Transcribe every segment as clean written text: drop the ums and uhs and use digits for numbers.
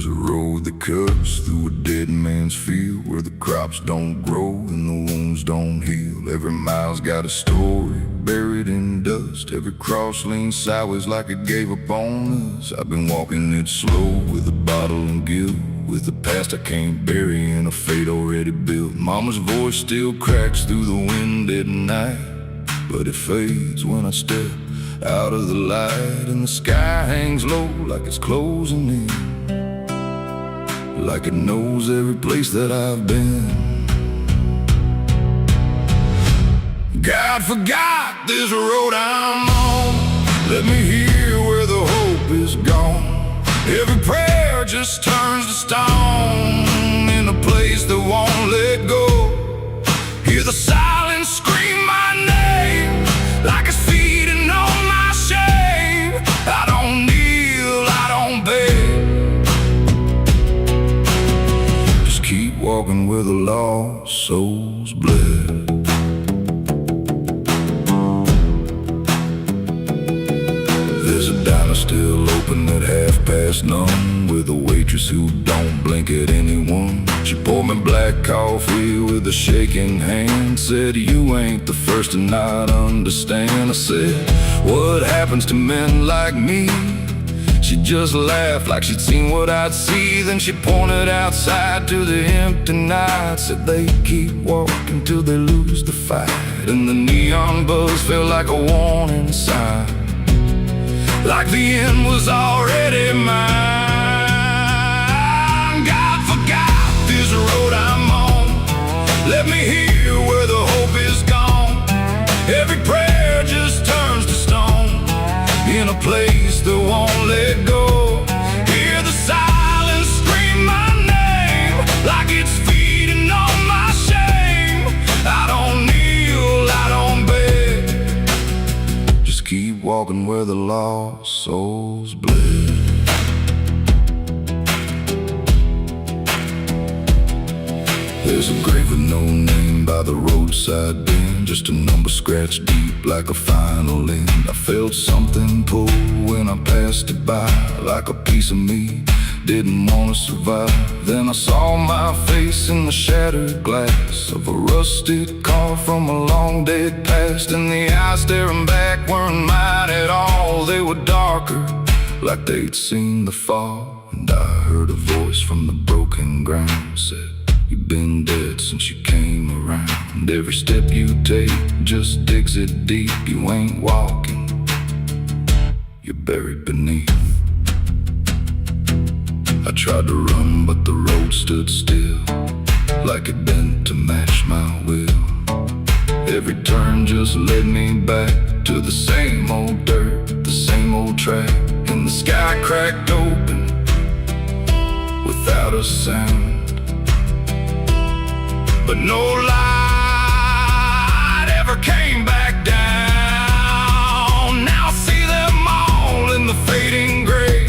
There's a road that cuts through a dead man's field, where the crops don't grow and the wounds don't heal. Every mile's got a story buried in dust. Every cross leans sideways like it gave up on us. I've been walking it slow with a bottle and guilt, with the past I can't bury and a fate already built. Mama's voice still cracks through the wind at night, but it fades when I step out of the light. And the sky hangs low like it's closing in, like it knows every place that I've been. God forgot this road I'm on. Let me hear where the hope is gone. Every prayer just turns to stone in a place that won't let go. Hear the silence scream my name like it's feeding on my shame. I don't kneel, I don't beg. Just keep walking where the lost souls bled. There's a diner still open at 9:30, with a waitress who don't blink at anyone. She poured me black coffee with a shaking hand, said, "You ain't the first to not understand." I said, "What happens to men like me?" She just laughed like she'd seen what I'd see. Then she pointed outside to the empty night, said, "They keep walking till they lose the fight." And the neon buzz felt like a warning sign, like the end was already mine. God forgot this road I'm on. Let me hear where the hope is gone. Every prayer just turns to stone in a place that won't let go. Hear the silence scream my name like it's feeding on my shame. I don't kneel, I don't beg. Just keep walking where the lost souls bled. There's a grave with no name by the roadside bend, just a number scratched deep like a final end. I felt something pull when I passed it by, like a piece of me didn't want to survive. Then I saw my face in the shattered glass of a rusted car from a long dead past, and the eyes staring back weren't mine at all. They were darker, like they'd seen the fall. And I heard a voice from the broken ground, said, "You've been dead since you came around. Every step you take just digs it deep. You ain't walking, you're buried beneath." I tried to run, but the road stood still, like it bent to match my will. Every turn just led me back to the same old dirt, the same old track. And the sky cracked open without a sound, but no light ever came back down. Now I see them all in the fading gray.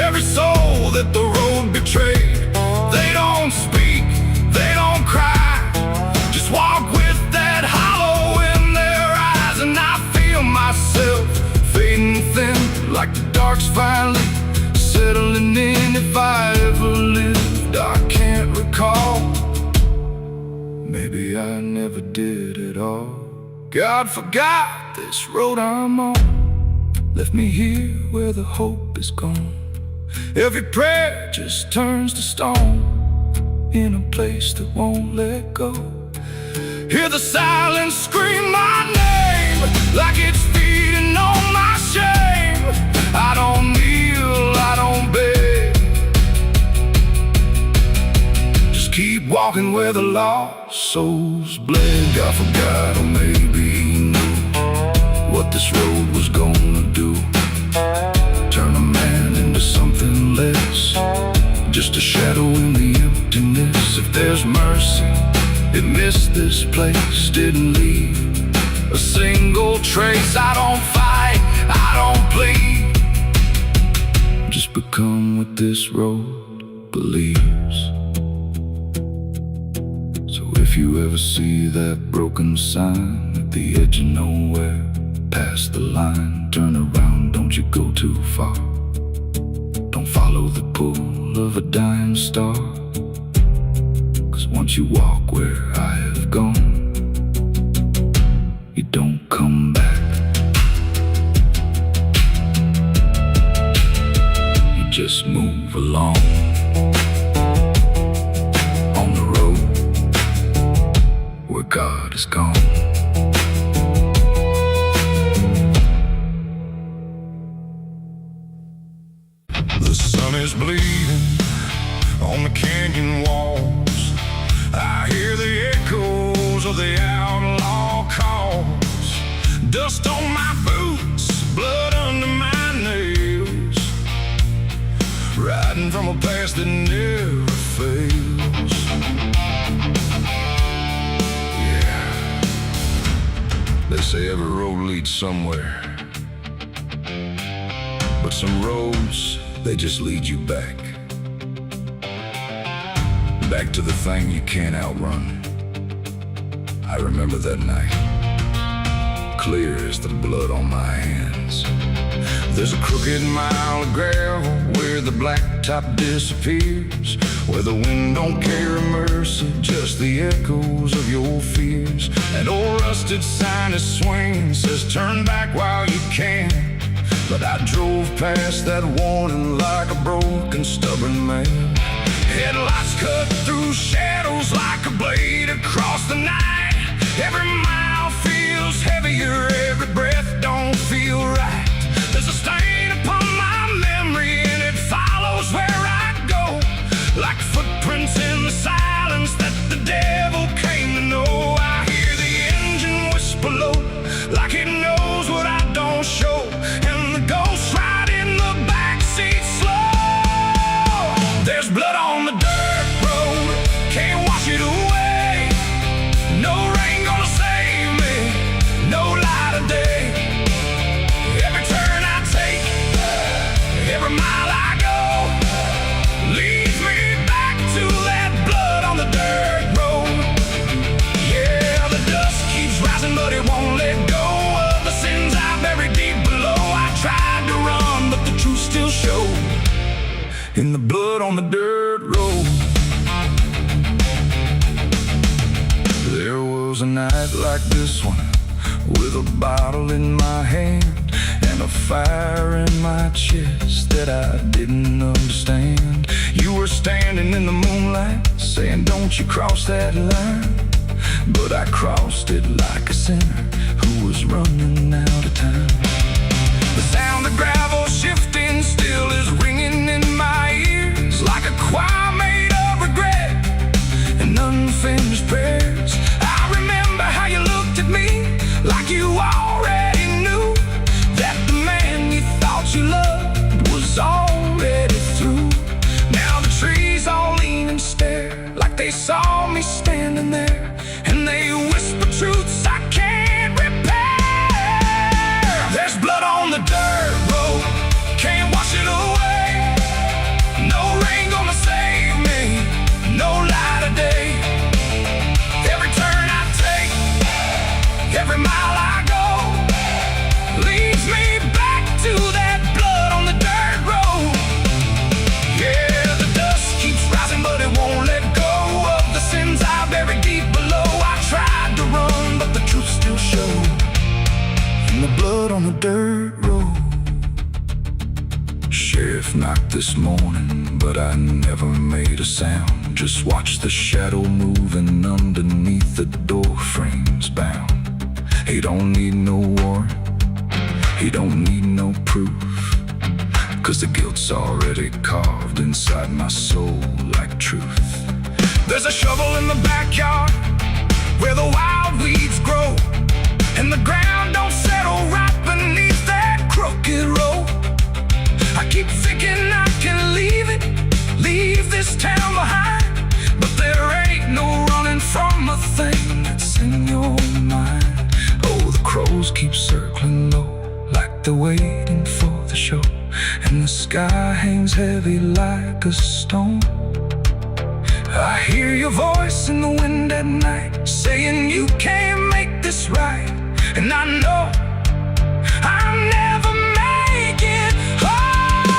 Every soul that the road betrayed. They don't speak, they don't cry, just walk with that hollow in their eyes. And I feel myself fading thin, like the dark's finally settling in. If I ever lived, I can't recall. Maybe I never did at all. God forgot this road I'm on. Left me here where the hope is gone. Every prayer just turns to stone in a place that won't let go. Hear the silence scream my name like it's feeding on my shame. I don't kneel, I don't beg. Just keep walking where the lost souls bled. God forgot, or maybe he knew what this road was gonna do. Turn a man into something less, just a shadow in the emptiness. If there's mercy, it missed this place, didn't leave a single trace. I don't fight, I don't plead, just become what this road believes. So if you ever see that broken sign at the edge of nowhere, past the line, turn around, don't you go too far. Don't follow the pull of a dying star. 'Cause once you walk where I have gone, you don't come back. You just move along on the road where God is gone. The sun is bleeding on the canyon walls. I hear the echoes of the outlaw calls. Dust on my boots, blood under my nails. Riding from a past that never fails. Yeah. They say every road leads somewhere, but some roads, they just lead you back. Back to the thing you can't outrun. I remember that night, clear as the blood on my hands. There's a crooked mile of gravel where the blacktop disappears, where the wind don't carry mercy, just the echoes of your fears. An old rusted sign is swinging, says turn back while you can. But I drove past that warning like a broken, stubborn man. Headlights cut through shadows like a blade across the night. Every mile feels heavier, every breath don't feel right. There's a stain upon my memory and it follows where I go, like footprints in the silence that the devil came to know. I hear the engine whisper low, like it knows what I don't show. Ghost ride in the backseat slow. There's blood on the dirt road, can't wash it away. No rain gonna save me, no light of day. Every turn I take, every mile I go, leads me back to that blood on the dirt road. Yeah, the dust keeps rising but it won't let go of the sins I buried deep below. Tried to run, but the truth still showed in the blood on the dirt road. There was a night like this one, with a bottle in my hand and a fire in my chest that I didn't understand. You were standing in the moonlight, saying don't you cross that line. But I crossed it like a sinner who was running out of time. The sound of gravel shifting still is ringing in my ears, like a choir made of regret and unfinished prayers. I remember how you looked at me like you already knew that the man you thought you loved was already through. Now the trees all lean and stare like they saw me standing there, and they whisper truths I can't repair. There's blood on the dirt road, can't wash it away. No rain gonna save me, no light of day. Every turn I take, every mile I go, leads me back to that blood on the dirt road. Yeah, the dust keeps rising but it won't let go of the sins I buried deep below. I tried to run but the truth still showed in the blood on the dirt road. Sheriff knocked this morning, but I never made a sound. Just watched the shadow moving underneath the door frames bound. He don't need no warrant, he don't need no proof, 'cause the guilt's already carved inside my soul like truth. There's a shovel in the backyard where the wild weeds grow, and the ground don't settle right beneath that crooked road. I keep thinking I can leave it, leave this town behind, but there ain't no running from a thing that's in your mind. Oh, the crows keep circling low like they're waiting for the show, and the sky hangs heavy like a stone. I hear your voice in the wind at night, saying you can't make this right. And I know I'll never make it home.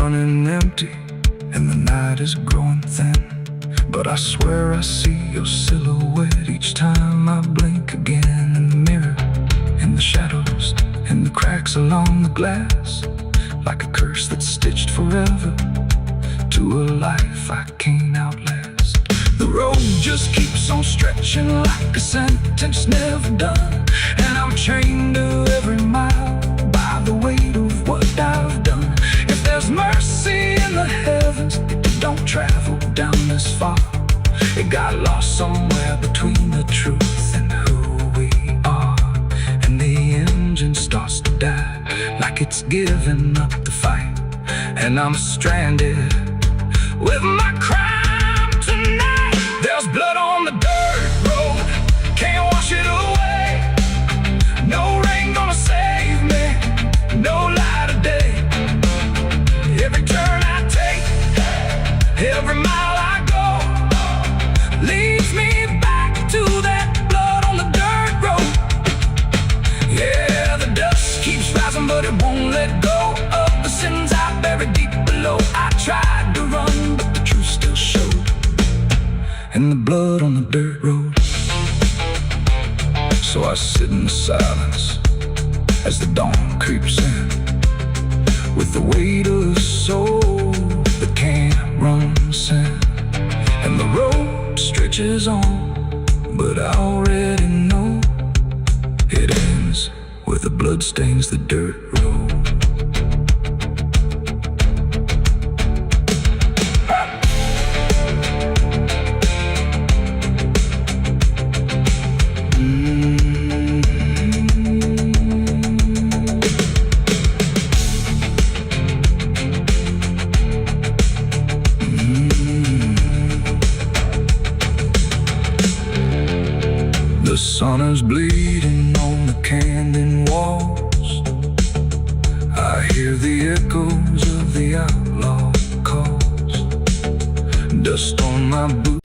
running empty and the night is growing thin, but I swear I see your silhouette each time I blink again. In the mirror, in the shadows, in the cracks along the glass, like a curse that's stitched forever to a life I can't outlast. The road just keeps on stretching like a sentence never done, and I'm chained to every mile by the weight of what I've done. If there's mercy in the heavens, it don't travel down this far. It got lost somewhere between the truth and who we are, and the engine starts to die like it's giving up the fight, and I'm stranded with my crime tonight. There's blood on the dirt road, can't wash it away. No rain gonna save me, no light of day. Every turn I take, every mile I go, leads me back to that blood on the dirt road. Yeah, the dust keeps rising, but it won't let go of the sins I buried deep below. I tried to run, but the truth still showed, and the blood on the dirt road. So I sit in the silence as the dawn creeps in, with the weight of a soul that can't run sin. And the road stretches on, but I already know it ends where the blood stains the dirt road. The sun is bleeding on the canyon walls. I hear the echoes of the outlaw calls. Dust on my boots.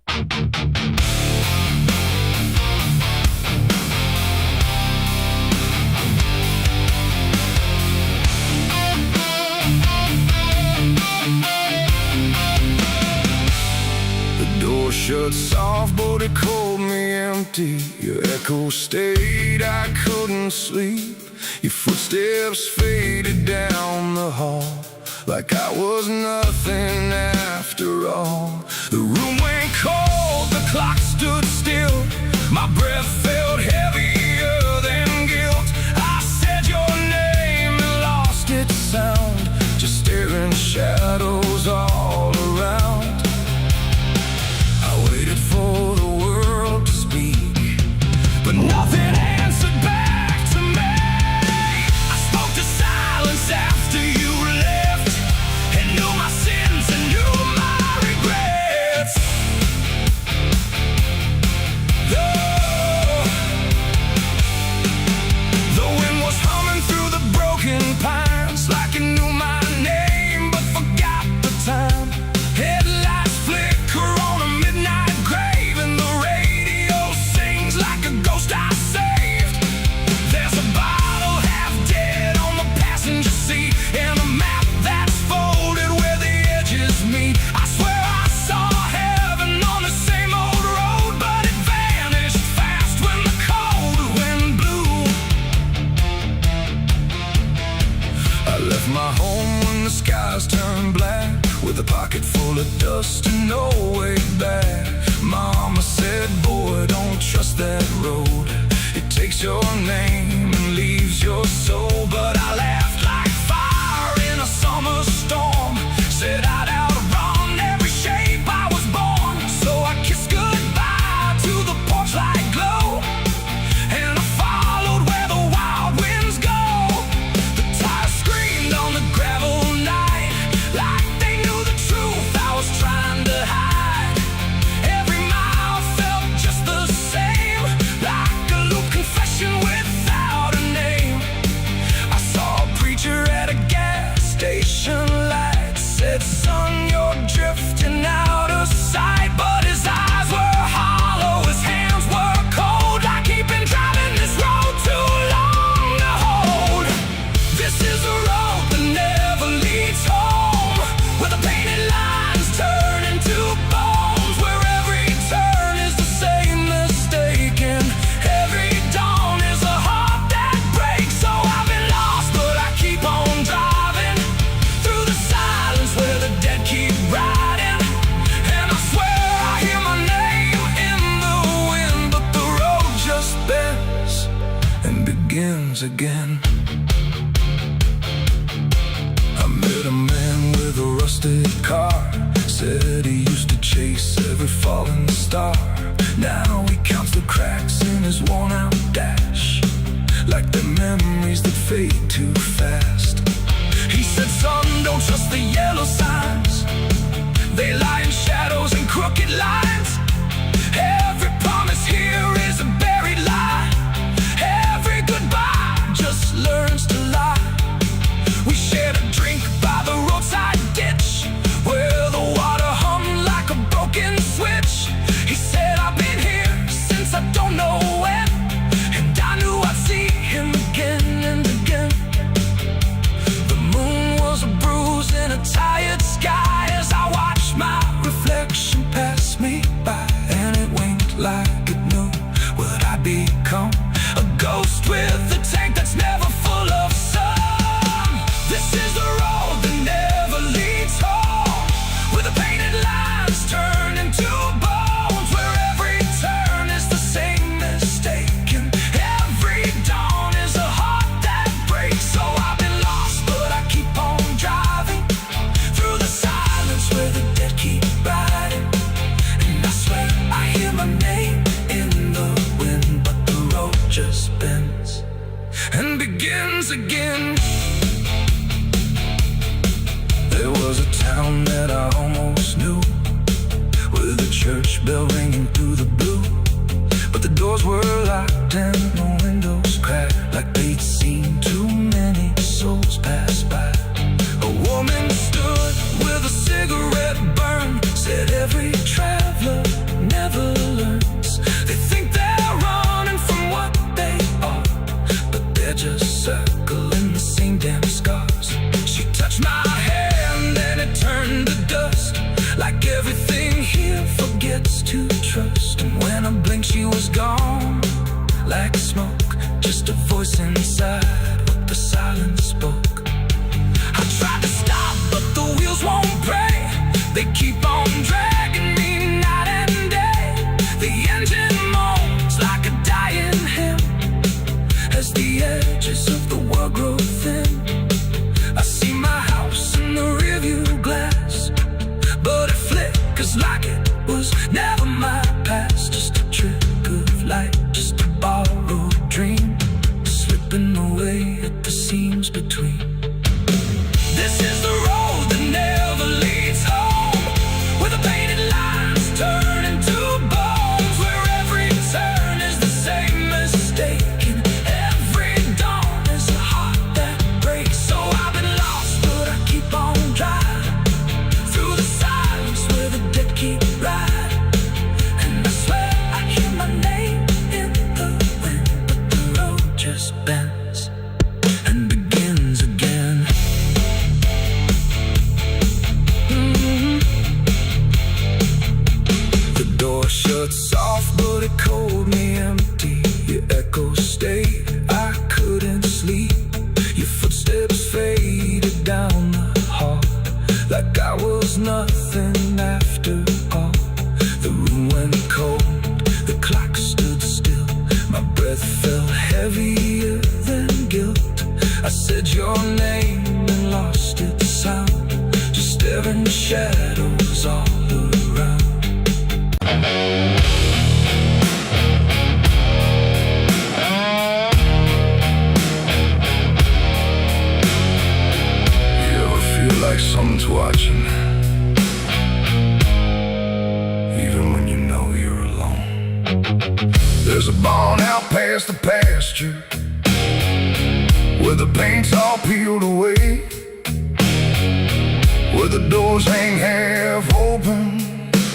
Door shut soft, but it called me empty. Your echo stayed, I couldn't sleep. Your footsteps faded down the hall like I was nothing after all. The room went cold, the clock stood still. My breath felt heavier than guilt. I said your name and lost its sound, just staring shadows all around. For the world to speak, but nothing answered back to me. I spoke to silence after you left, and knew my sins and knew my regrets. The wind was humming through the broken pines like it knew my name but forgot the time. Headlights flicker on a midnight grave, and the radio sings like a ghost I saved. There's a bottle half dead on the passenger seat, and a map that's folded where the edges meet. I swear I saw heaven on the same old road, but it vanished fast when the cold wind blew. I left my home when the skies turned black, with a pocket full of dust and no way back. Mama said, boy, don't trust that road. It takes your name and leaves your soul. But I laughed like fire in a summer storm, said I'd outrun every shape I was born. So I kissed goodbye to the porch light glow, and I followed where the wild winds go. The tires screamed on the gravel night like they knew the truth I was trying to hide. Every mile felt just the same, like a loop confession without a name. again. I met a man with a rusted car, said he used to chase every falling star. Now he counts the cracks in his worn-out dash, like the memories that fade too fast. He said, son, don't trust the yellow signs, they lie in shadows and crooked lines. Every promise here is a buried lie, every goodbye just learns to lie. We shared a drink by the roadside ditch, where the water hummed like a broken switch. He said, I've been here since I don't know when, and I knew I'd see him again and again. The moon was a bruise in a tired sky as I watched my reflection pass me by, and it winked like it knew what I'd become, a ghost with a tank that's never full of sun. This is the road that never leads home, where the painted lines turn into bones, where every turn is the same mistake, and every dawn is a heart that breaks. So I've been lost, but I keep on driving through the silence where the dead keep riding. And I swear I hear my name in the wind, but the road just bends and begins again. There was a town that I almost knew, with a church bell ringing through the blue, but the doors were locked and the windows cracked, like they'd seen too many souls pass by. A woman stood with a cigarette burn, said every traveler never learns. They think they're running from what they are, but they're just circling the same damn scars. She touched my hand and it turned to dust, like everything here forgets to trust. And when I blinked she was gone, like smoke, just a voice inside what the silence spoke. I tried to stop but the wheels won't break, they keep on dragging me night and day. The engine moans like a dying hymn as the edges of the world grow thin. I see my house in the rearview glass, but it flickers like it was never my past. Just a trick of light, just a borrowed dream, slipping away at the seams between. This is the road that never leads home, where the painted lines turn into bones, where every turn is the same mistake, and every dawn is a heart that breaks. So I've been lost, but I keep on driving through the silence where the dead keep riding. And I swear I hear my name in the wind, but the road just bends and begins again. The door shuts off, but it cold me empty. Your echo stayed, I couldn't sleep. Your footsteps faded down the hall, like I was nothing after all. The room went cold, the clock stood still, my breath felt heavier than guilt. I said your name and lost its sound, just staring shadows all around. You ever feel like someone's watching, even when you know you're alone? There's a barn out past the pasture, where the paint's all peeled away, where the doors hang half open,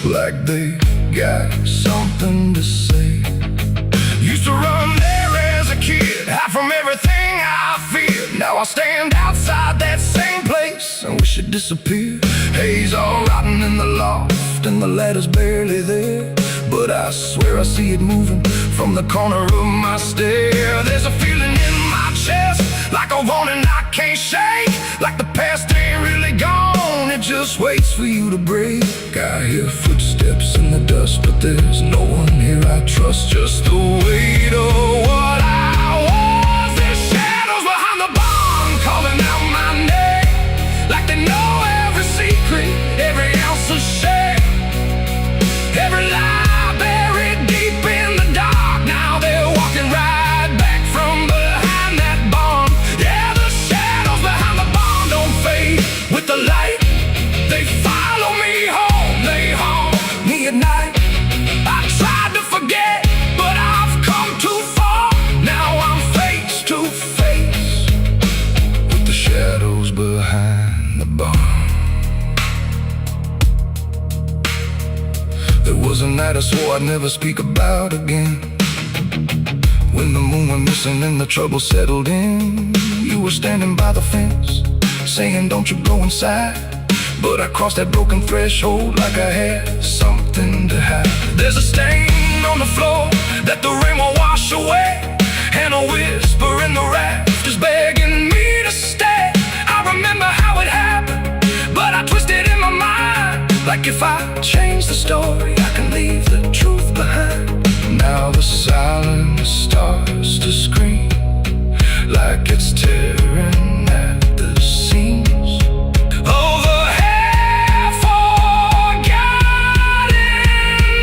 like they got something to say. Used to run there as a kid, hide from everything I feared. Now I stand outside that same place and wish it disappeared. Haze all rotten in the loft and the ladder's barely there, but I swear I see it moving from the corner of my stair. There's a feeling in my chest, like a warning I can't shake, like the past ain't really gone, it just waits for you to break. I hear footsteps in the dust, but there's no one here I trust. Just the weight of what I was, this shame. I swore I'd never speak about again. When the moon went missing and the trouble settled in, you were standing by the fence, saying don't you go inside. But I crossed that broken threshold like I had something to hide. There's a stain on the floor that the rain will wash away, and a whisper in the rafters begging me to stay. I remember how it happened, but I twisted in my mind, like if I change the story, I can leave the truth behind. Now the silence starts to scream, like it's tearing at the seams. Oh, the half-forgotten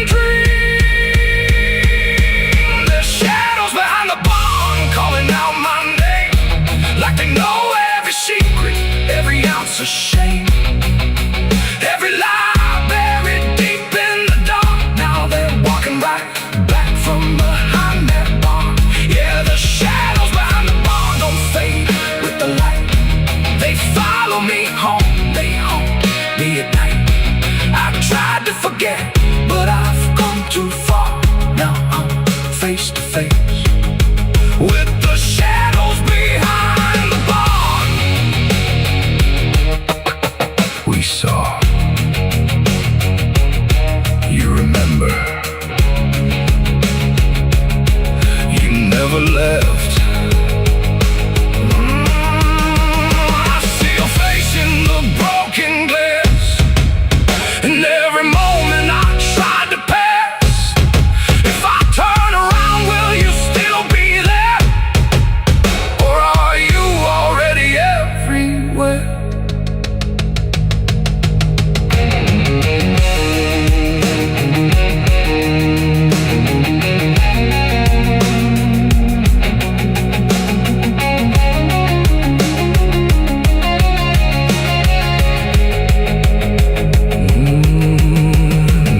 dream. There's shadows behind the barn calling out my name, like they know every secret, every ounce of shame, every lie buried deep in the dark. Now they're walking right back from behind that barn. Yeah, the shadows behind the barn don't fade with the light. They follow me home, they haunt me at night. I've tried to forget, but I've gone too far. Now I'm face to face with the shadows behind the barn. We saw. You remember. You never left. I see your face in the broken glass, and every moment I tried to pass. If I turn around, will you still be there? Or are you already everywhere?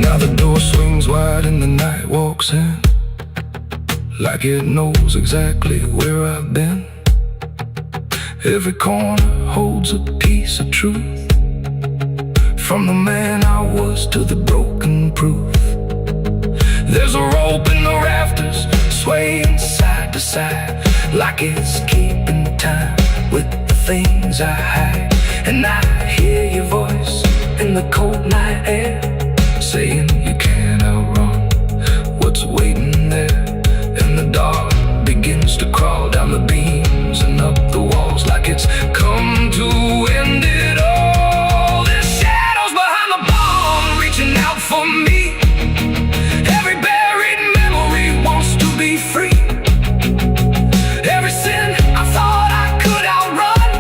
Now the door swings wide and the night walks in, like it knows exactly where I've been. Every corner holds a piece of truth, from the man I was to the broken proof. There's a rope in the rafters, swaying side to side, like it's keeping time with the things I hide. And I hear your voice in the cold night air, saying you can't outrun what's waiting there. And the dark begins to crawl down the beams and up the walls, like it's come to end it all. There's shadows behind the barn reaching out for me. Every buried memory wants to be free. Every sin I thought I could outrun,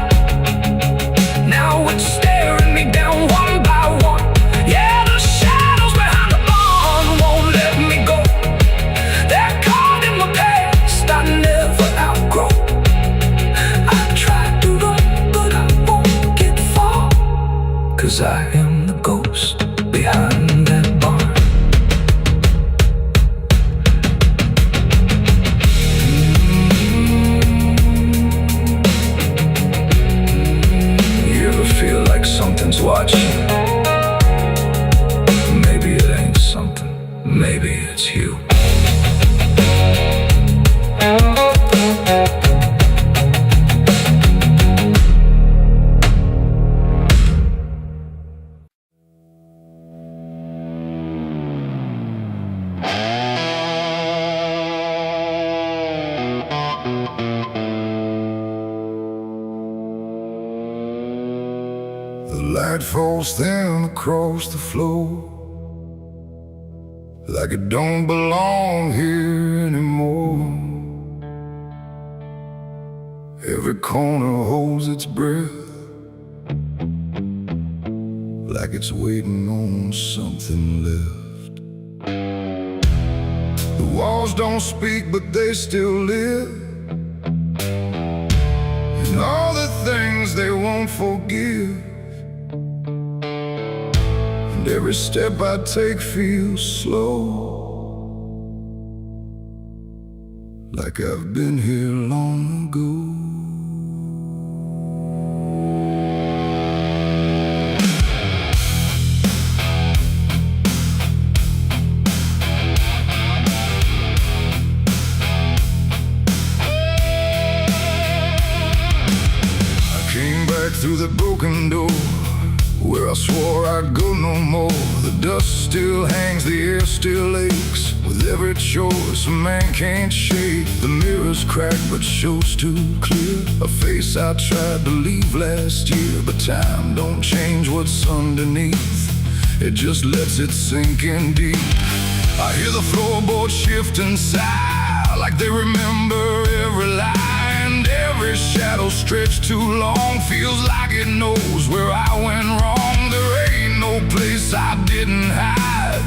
now it's staring me down one by one. Yeah, the shadows behind the barn won't let me go. They're caught in my past I never outgrow. I tried to run, but I won't get far, 'cause I am the ghost behind that barn. You ever feel like something's watching? Maybe it ain't something, maybe it's you. The light falls thin across the floor, like it don't belong here anymore. Every corner holds its breath, like it's waiting on something left. The walls don't speak, but they still live, and all the things they won't forgive. And every step I take feels slow, like I've been here long ago. came back through the broken door, where I swore I'd go no more. The dust still hangs, the air still aches, with every choice a man can't shake. The mirror's cracked but shows too clear a face I tried to leave last year. But time don't change what's underneath, it just lets it sink in deep. I hear the floorboards shift and sigh, like they remember every lie. And every shadow stretched too long feels like it knows where I went wrong. There ain't no place I didn't hide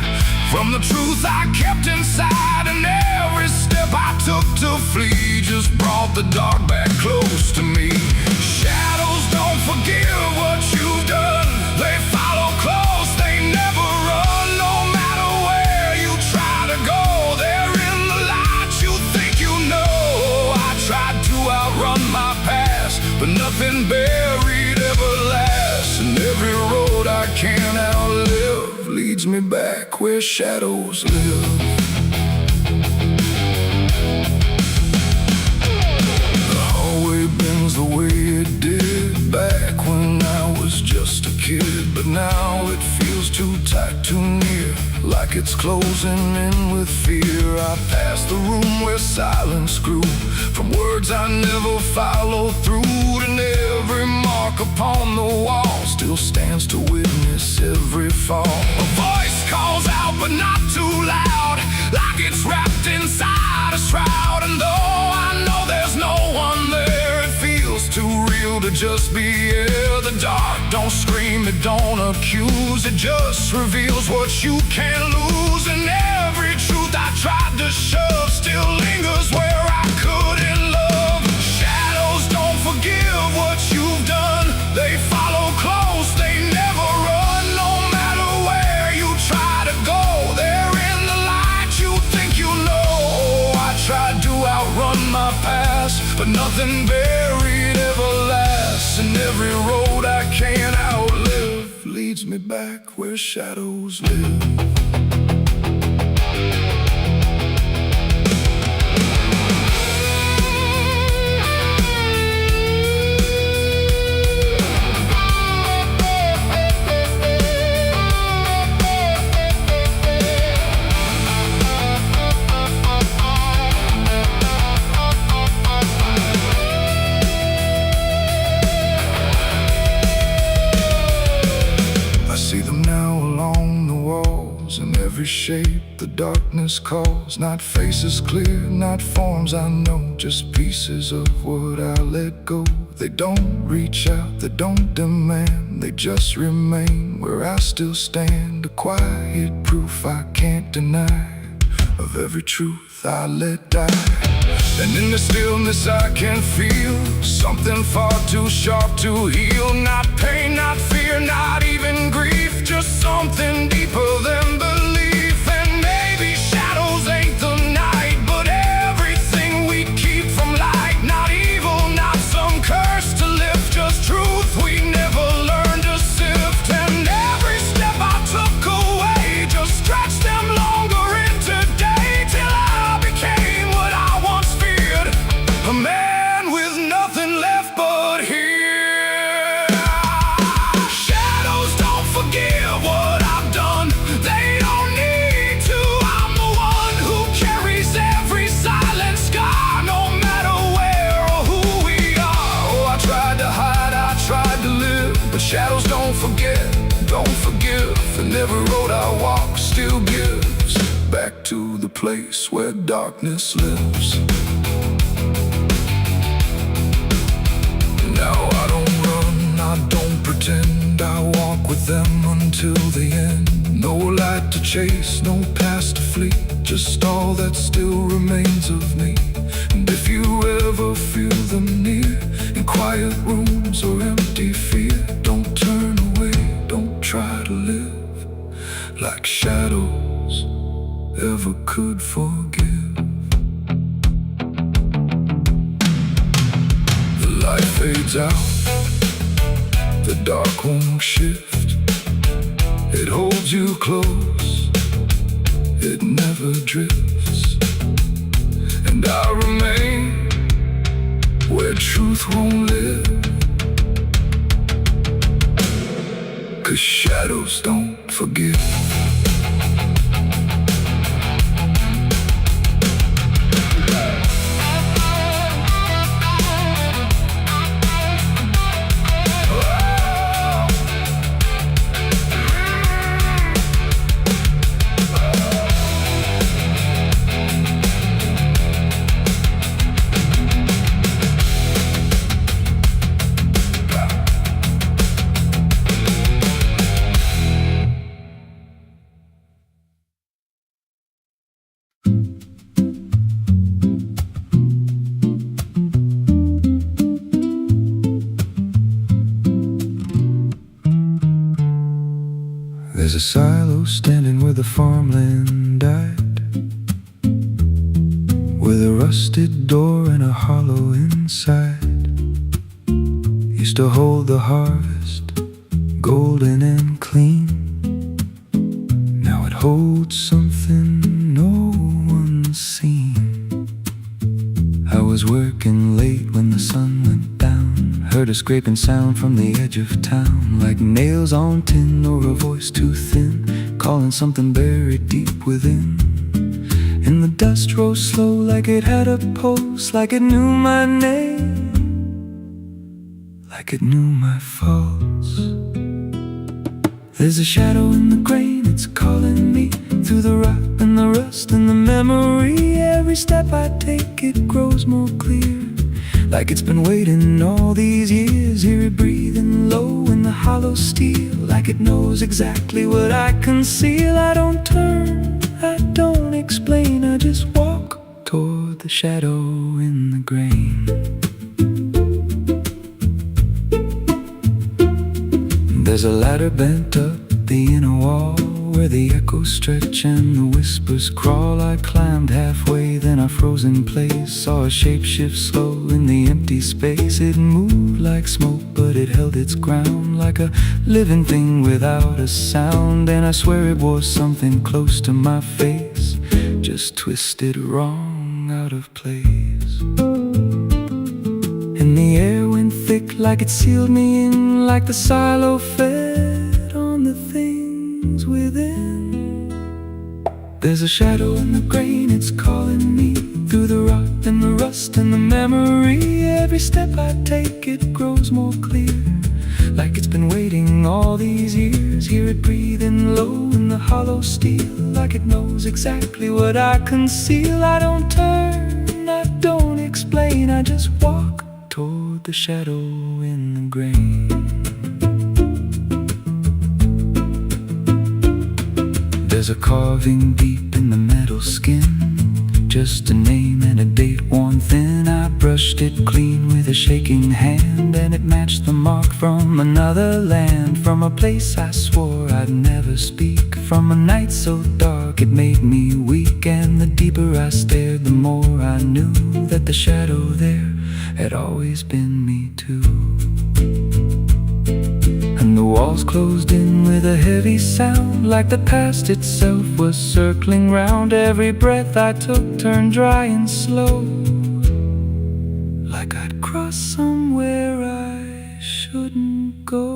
from the truth I kept inside. And every step I took to flee just brought the dark back close to me. Shadows don't forgive what you've done, they follow close, they never run. No matter where you try to go, they're in the light you think you know. I tried to outrun my past, but nothing buried ever lasts. And every road I can't outlive leads me back where shadows live. The hallway bends the way it did back when I was just a kid. But now it feels too tight, too near, like it's closing in with fear. I pass the room where silence grew, from words I never followed through. And every mark upon the wall still stands to witness every fall. A voice calls out but not too loud, like it's wrapped inside a shroud. And though I know there's no one there, it feels too real to just be here. The dark don't scream, it don't accuse, it just reveals what you can't lose. And every truth I tried to shove still lingers where I couldn't love. Shadows don't forgive what you've done, they follow close, they never run. No matter where you try to go, they're in the light you think you know. I tried to outrun my past, but nothing buried ever lasts. And every road I can't outlive leads me back where shadows live. In every shape the darkness calls, not faces clear, not forms I know, just pieces of what I let go. They don't reach out, they don't demand, they just remain where I still stand. A quiet proof I can't deny of every truth I let die. And in the stillness I can feel something far too sharp to heal. Not pain, not fear, not even grief, just something deeper than belief. And maybe shadows ain't the night, but everything we keep from light. Not evil, not some curse to lift, just truth we never learned to sift. And every step I took away just stretched them longer into day, till I became what I once feared, a man with nothing left but here. Shadows don't forgive what I've done, they don't need to. I'm the one who carries every silent scar, no matter where or who we are. Oh, I tried to hide, I tried to live, but shadows don't forget, don't forgive. And every road I walk still gives back to the place where darkness lives. Now I don't run, I don't pretend, I walk with them until the end. No light to chase, no past to flee, just all that still remains of me. And if you ever feel them near, in quiet rooms or empty fear, don't turn away, don't try to live like shadows ever could forgive. The light fades out, the dark won't shift, it holds you close, it never drifts. And I remain where truth won't live, 'cause shadows don't forgive. There's a silo standing where the farmland died, with a rusted door and a hollow inside. Used to hold the harvest, golden and clean. Now it holds something no one's seen. I was working late when the sun went down, heard a scraping sound from the edge of town, like nails on tin or a voice too thin, calling something buried deep within. And the dust rose slow like it had a pulse, like it knew my name, like it knew my faults. There's a shadow in the grain, it's calling me through the rot and the rust and the memory. Every step I take, it grows more clear, like it's been waiting all these years. Hear it breathing low in the hollow steel, like it knows exactly what I conceal. I don't turn, I don't explain, I just walk toward the shadow in the grain. There's a ladder bent up the inner wall, where the echoes stretch and the whispers crawl. I climbed halfway, then I froze in place, saw a shape shift slow in the empty space. It moved like smoke, but it held its ground, like a living thing without a sound. And I swear it was something close to my face, just twisted wrong, out of place. And the air went thick, like it sealed me in, like the silo fed on the things within. There's a shadow in the grain, it's calling me through the rot and the rust and the memory. Every step I take, it grows more clear, like it's been waiting all these years. Hear it breathing low in the hollow steel, like it knows exactly what I conceal. I don't turn, I don't explain, I just walk toward the shadow in the grain. There's a carving deep in the metal skin, just a name and a date worn thin. I brushed it clean with a shaking hand, and it matched the mark from another land, from a place I swore I'd never speak, from a night so dark it made me weak. And the deeper I stared, the more I knew that the shadow there had always been me too. And the walls closed in with a heavy sound, like the past itself was circling round. Every breath I took turned dry and slow, like I'd crossed somewhere I shouldn't go.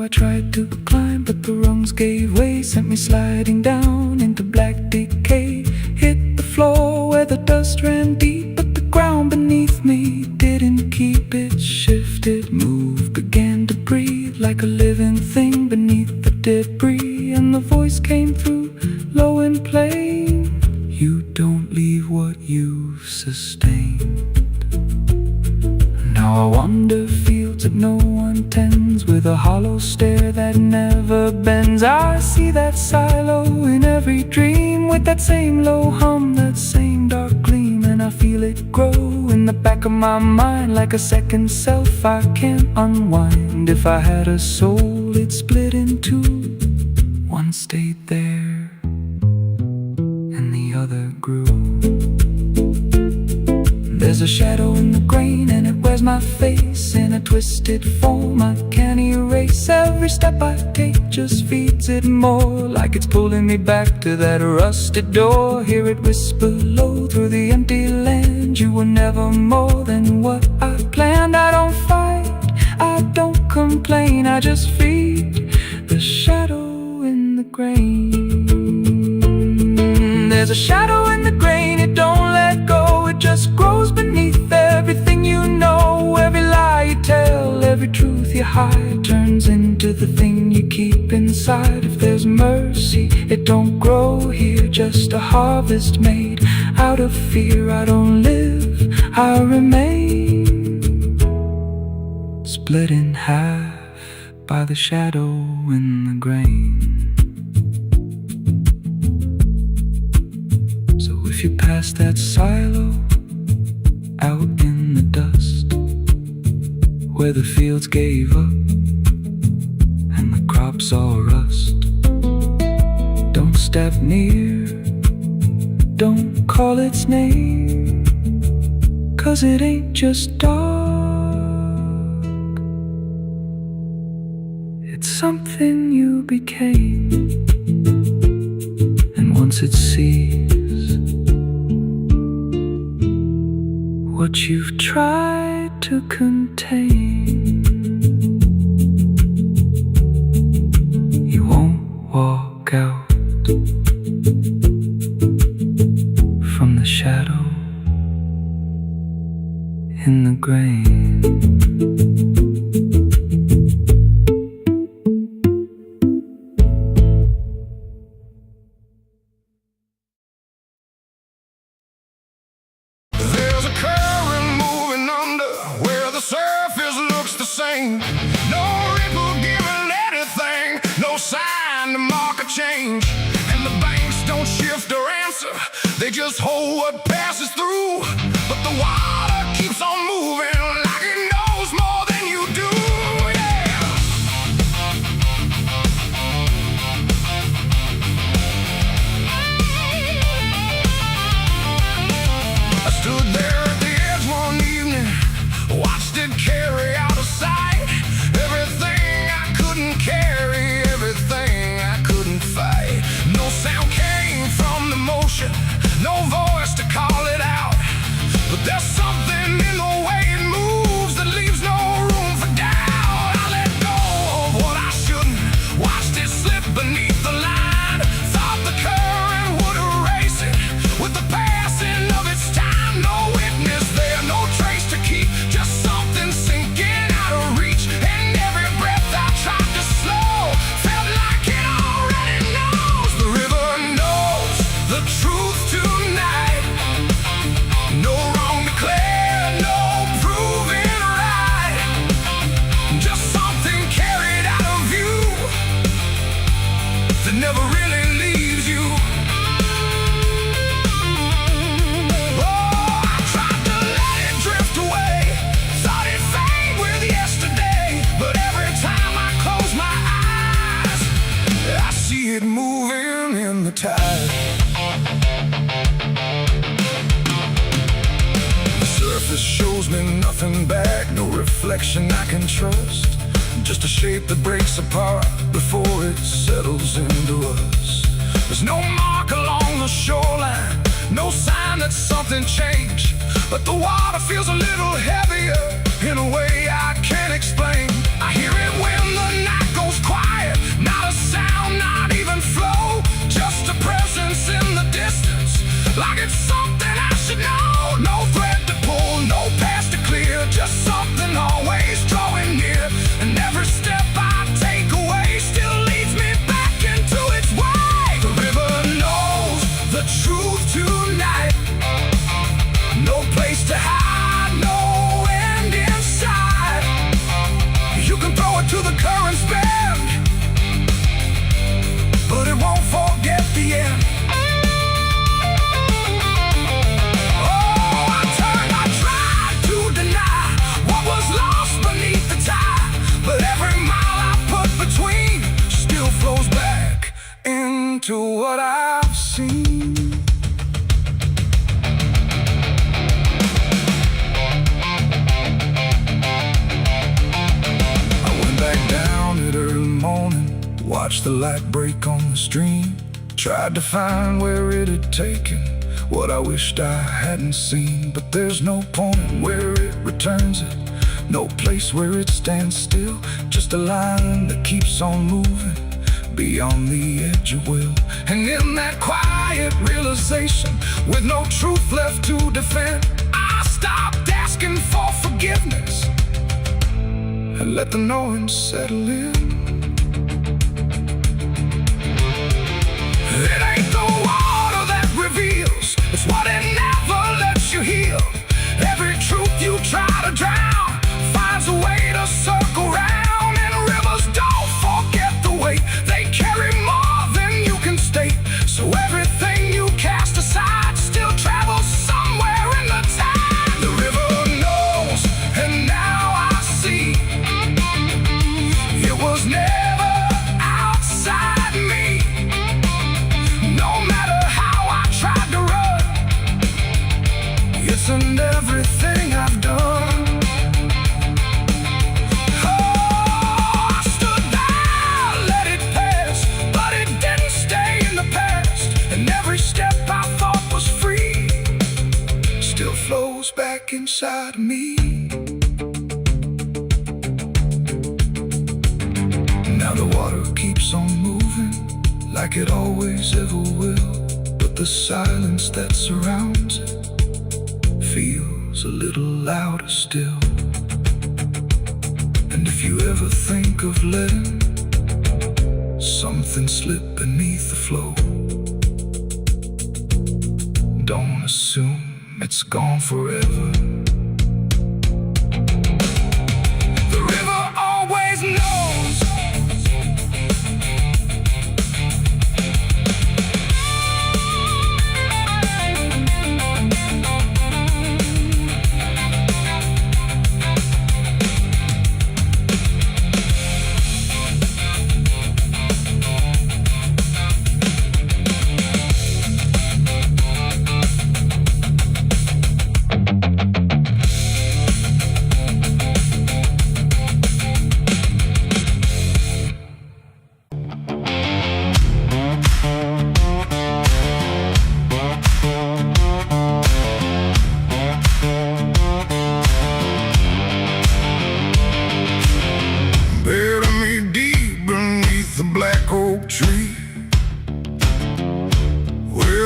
I tried to climb, but the rungs gave way, sent me sliding down into black decay. Hit the floor where the dust ran deep, but the ground beneath me didn't keep it. Shifted, moved, began to breathe, like a living thing beneath the debris. And the voice came through, low and plain: you don't leave what you've sustained. Now I wander fields that no one tends, with a hollow stare that never bends. I see that silo in every dream, with that same low hum, that same dark gleam. And I feel it grow in the back of my mind, like a second self I can't unwind. If I had a soul, it'd split in two. One stayed there, and the other grew. There's a shadow in the grain, and it wears my face in a twisted form I can't erase. Every step I take just feeds it more, like it's pulling me back to that rusted door. Hear it whisper low through the empty land: you were never more than what I planned. I don't fight, I I just feed the shadow in the grain. There's a shadow in the grain, it don't let go. It just grows beneath everything you know. Every lie you tell, every truth you hide, turns into the thing you keep inside. If there's mercy, it don't grow here, just a harvest made out of fear. I don't live, I remain, split in half by the shadow in the grain. So if you pass that silo out in the dust, where the fields gave up and the crops all rust, don't step near, don't call its name, 'cause it ain't just dark, it's something you became. And once it sees what you've tried to contain, you won't walk out from the shadow in the grain. There's a current moving under where the surface looks the same. No ripple giving anything, no sign to mark a change. And the banks don't shift or answer, they just hold what passes through. But the water keeps on moving like it knows more than you do. Yeah. I stood there at the edge one evening, watched it carry out of sight. Everything I couldn't carry, everything I couldn't fight. No sound came from the motion, no voice to call it out. But there's something in the way it moves that leaves no room for doubt. I let go of what I shouldn't, watched it slip beneath the line. Thought the current would erase it with the passing of its time. No witness there, no trace to keep, just something sinking out of reach. And every breath I tried to slow felt like it already knows. The river knows the truth tonight. No wrong declared, no proven right. Just something carried out of view that never really leaves you. Oh, I tried to let it drift away, thought it'd fade with yesterday. But every time I close my eyes, I see it moving in the tide. The surface shows me nothing back, no reflection I can trust. Just a shape that breaks apart before it settles into us. There's no mark along the shoreline, no sign that something changed. But the water feels a little heavier in a way I can't explain. I hear it when the night goes quiet, not a sound, not even flow, just a presence in the distance, like it's something I should know. No thread to pull, no path to clear, just something always drawing near. And every step I take away still leads me back into its way. The river knows the truth tonight. No place to hide, no end in sight. You can throw it to the current's bend, but it won't forget the end. Oh, I tried to deny what was lost beneath the tide. But every mile I put between still flows back into what I've seen. I went back down at early morning, watched the light break on the stream. Tried to find where it had taken what I wished I hadn't seen. But there's no point where it returns it, No place where it stands still, just a line that keeps on moving beyond the edge of will. And in that quiet realization, with no truth left to defend, I stopped asking for forgiveness and let the knowing settle in. It ain't the water that reveals, it's what it never lets you heal. Every truth you try to drown finds a way to circle round. And rivers don't forget the weight, they carry more than you can state. So everything you cast aside still travels somewhere in the tide. The river knows, and now I see, it was never outside me. No matter how I tried to run, it's in everything I've done. Flows back inside me. Now the water keeps on moving like it always ever will, but the silence that surrounds it feels a little louder still. And if you ever think of letting something slip beneath the flow, don't assume it's gone forever. The river always knows.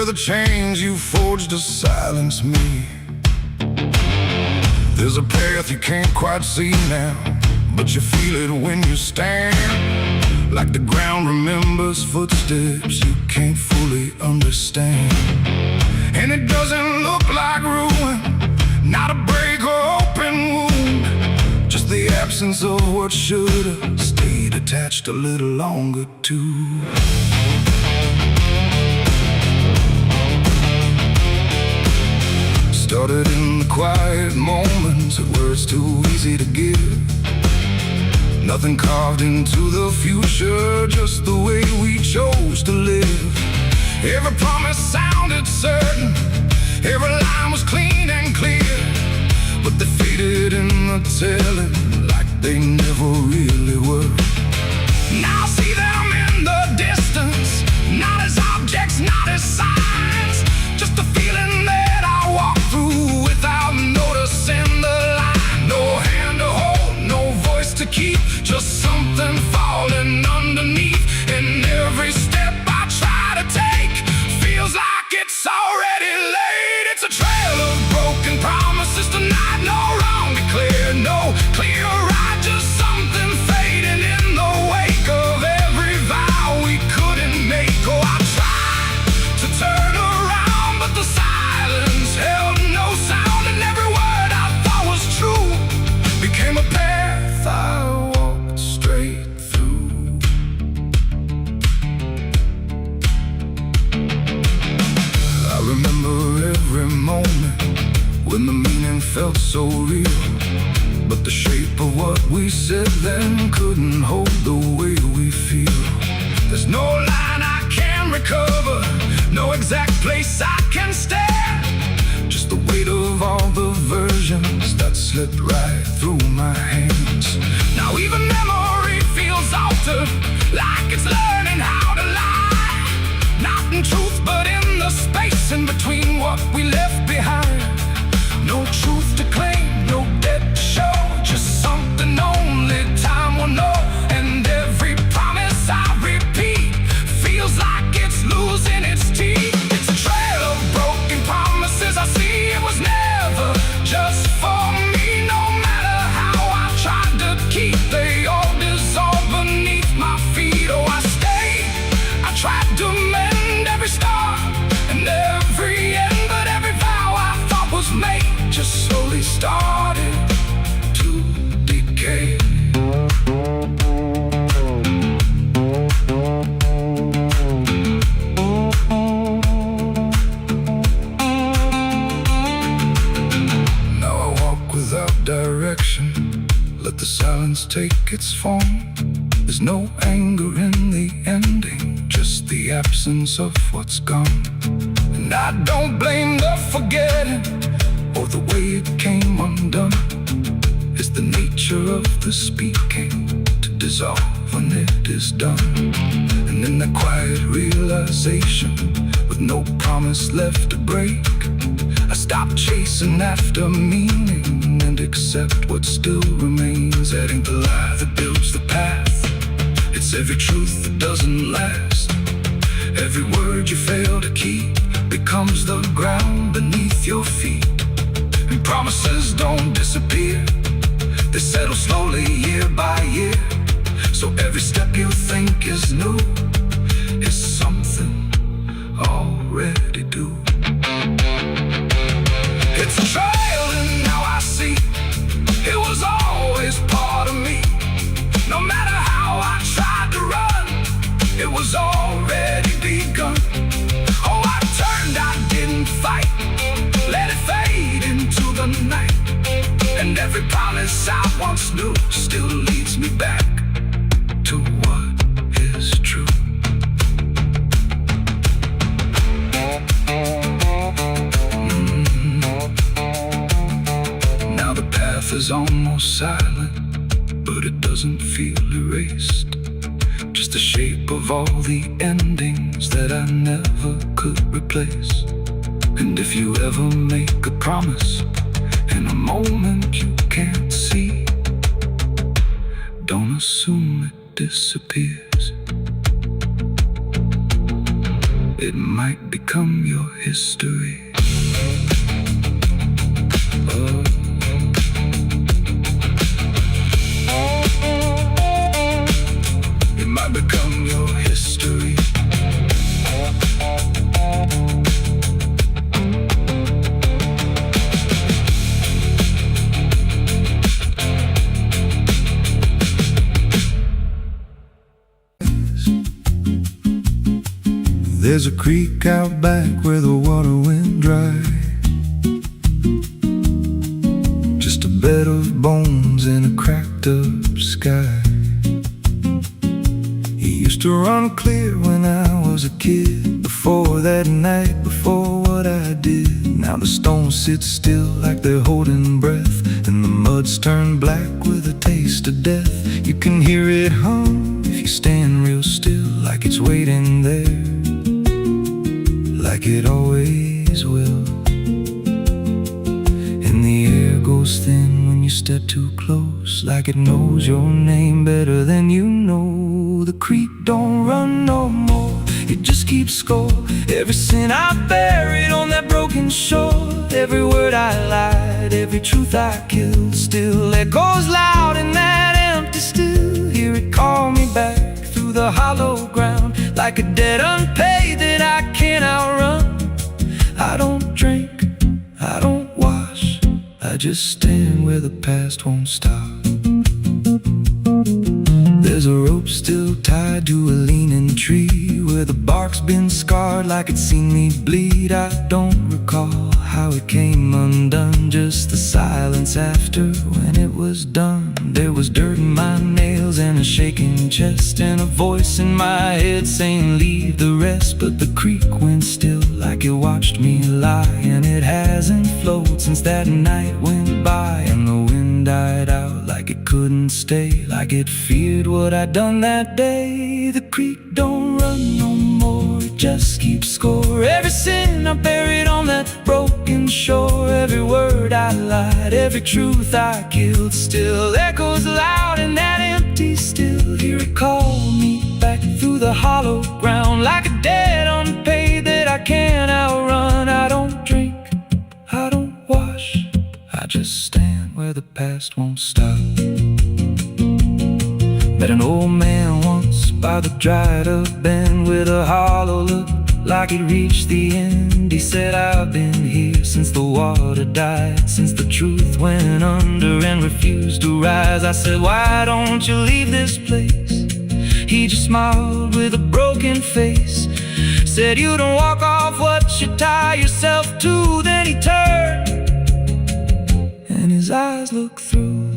The chains you forged to silence me. There's a path you can't quite see now, but you feel it when you stand. Like the ground remembers footsteps you can't fully understand. And it doesn't look like ruin, not a break or open wound, just the absence of what should have stayed attached a little longer too. Started in the quiet moments where it's too easy to give. Nothing carved into the future, just the way we chose to live. Every promise sounded certain, every line was clean and clear, but they faded in the telling like they never really were. Now I see them in the distance, not as objects, not as signs, just a feeling that I walk through without noticing the line. No hand to hold, no voice to keep, just something falling underneath. And every step I try to take feels like it's already late. It's a trail of broken promises tonight, no wrong declared, no clear right, just something fading in the wake of every vow we couldn't make. Oh, I tried to turn around, but the silence held no sound, and every word I thought was true became a path I walked straight through. I remember every moment when the meaning felt so real, but the shape of what we said then couldn't hold the way we feel. There's no line I can recover, no exact place I can stand, just the weight of all the versions that slipped right through my hands. Now even memory feels altered, like it's learning how to lie, not in truth but in the space in between what we left behind. No truth to claim, no debt to show, just direction. Let the silence take its form. There's no anger in the ending, just the absence of what's gone. And I don't blame the forgetting or the way it came undone. It's the nature of the speaking to dissolve when it is done. And in that quiet realization, with no promise left to break, I stop chasing after meaning and accept what still remains. Adding the lie that builds the path. It's every truth that doesn't last. Every word you fail to keep becomes the ground beneath your feet. And promises don't disappear, they settle slowly year by year. So every step you think is new is something already due. It's a trial and now I see it was always part of me. No matter how I tried to run, it was already begun. Oh, I turned, I didn't fight, let it fade into the night. And every promise I once knew still leads me back to what is true. Now the path is almost silent, but it doesn't feel erased. Just the shape of all the endings that I never could replace. And if you ever make a promise in a moment you can't see, don't assume it disappears. It might become your history. Oh. It might become your history. There's a creek out back where the water went dry. Just a bed of bones in a cracked up sky. He used to run clear when I was a kid. Before that night, before what I did. Now the stones sit still like they're holding breath, and the mud's turned black with a taste of death. You can hear it hum if you stand real still, like it's waiting there, like it always will. And the air goes thin when you step too close, like it knows your name better than you know. The creek don't run no more, it just keeps score. Every sin I buried on that broken shore, every word I lied, every truth I killed, still echoes loud in that empty still. Hear it call me back through the hollow ground, like a debt unpaid that I can't outrun. I don't drink, I don't wash, I just stand where the past won't stop. There's a rope still tied to a leaning tree, where the bark's been scarred like it's seen me bleed. I don't recall how it came undone, just the silence after when it was done. There was dirt in my nails and a shaking chest, and a voice in my head saying leave the rest. But the creek went still like it watched me lie, and it hasn't flowed since that night went by. And the wind died out like it couldn't stay, like it feared what I'd done that day. The creek don't run no more, it just keeps score. Every sin I buried on that broken shore, every word I lied, every truth I killed, still echoes loud in that empty still. Hear it call me back through the hollow ground, like a debt unpaid that I can't outrun. I don't drink, I don't wash, I just stand where the past won't stop. Met an old man once by the dried up bend, with a hollow look like he'd reached the end. He said, I've been here since the water died, since the truth went under and refused to rise. I said, why don't you leave this place? He just smiled with a broken face, said, you don't walk off what you tie yourself to. Then he turned and his his eyes look through.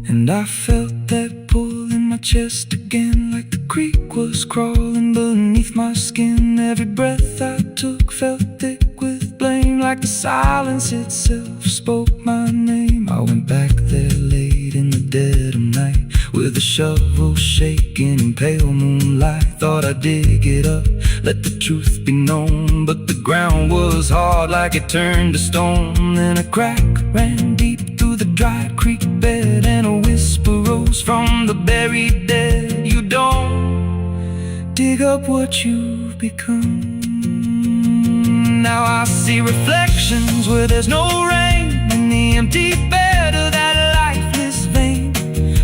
And I felt that pull in my chest again, like the creek was crawling beneath my skin. Every breath I took felt thick with blame, like the silence itself spoke my name. I went back there late in the dead of night, with a shovel shaking in pale moonlight. Thought I'd dig it up, let the truth be known, but the ground was hard like it turned to stone. Then a crack ran deep through the dried creek bed, and a whisper rose from the buried dead. You don't dig up what you've become. Now I see reflections where there's no rain, in the empty bed of that lifeless vein.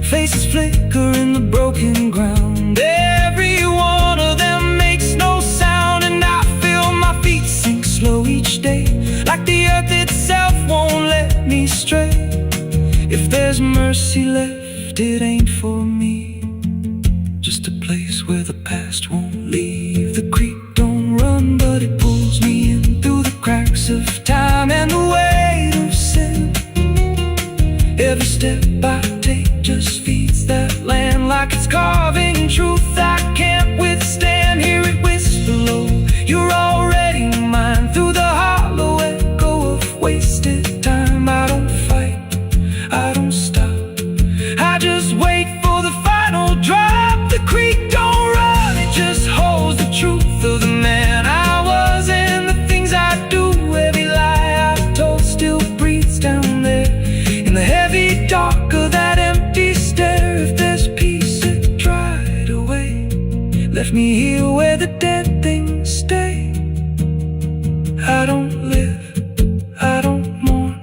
Faces flicker in the broken ground, every one of them makes no sound. And I feel my feet sink slow each day, like the earth itself won't let me stray. If there's mercy left, it ain't for me, just a place where the past won't leave. The creek don't run, but it pulls me in through the cracks of time and the weight of sin. Every step I take just feeds that land, like it's carving truth I can't withstand. Hear it whisper low, you're already mine, through the hollow echo of wasted time. I don't fight, I don't stop, I just wait for the final drop. The creek don't run, it just holds the truth of the man I was and the things I do. Every lie I've told still breathes down there in the heavy dark of that empty stare. If there's peace, it dried away, left me here where the dead things stay. I don't live, I don't mourn,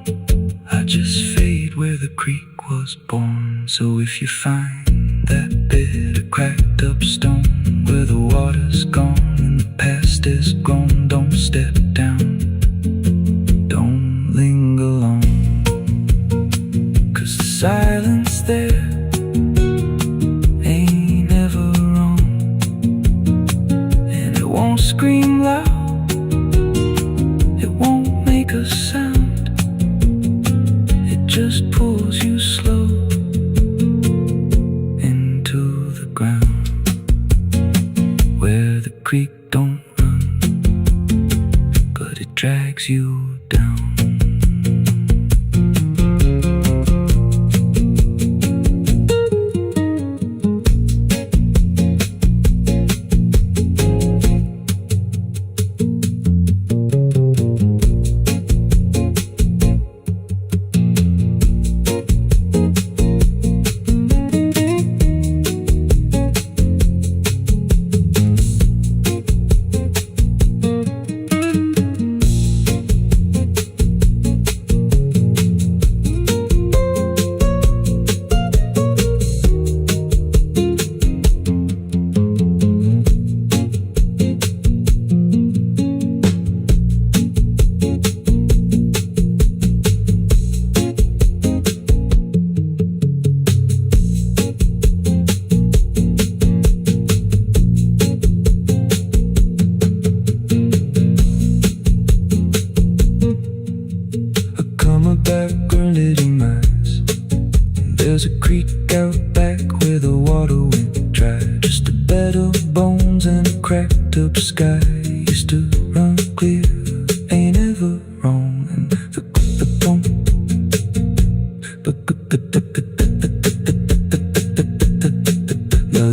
I just fade where the creek was born. So if you find that bit of cracked up stone where the water's gone and the past is grown, don't step down, don't linger long, 'cause the silence there ain't ever wrong. And it won't scream loud, it won't make a sound, it just pulls you slow into the ground, where the creek don't run, but it drags you down. There's a creek out back where the water went dry, just a bed of bones and a cracked up sky. Used to run clear, ain't ever wrong. And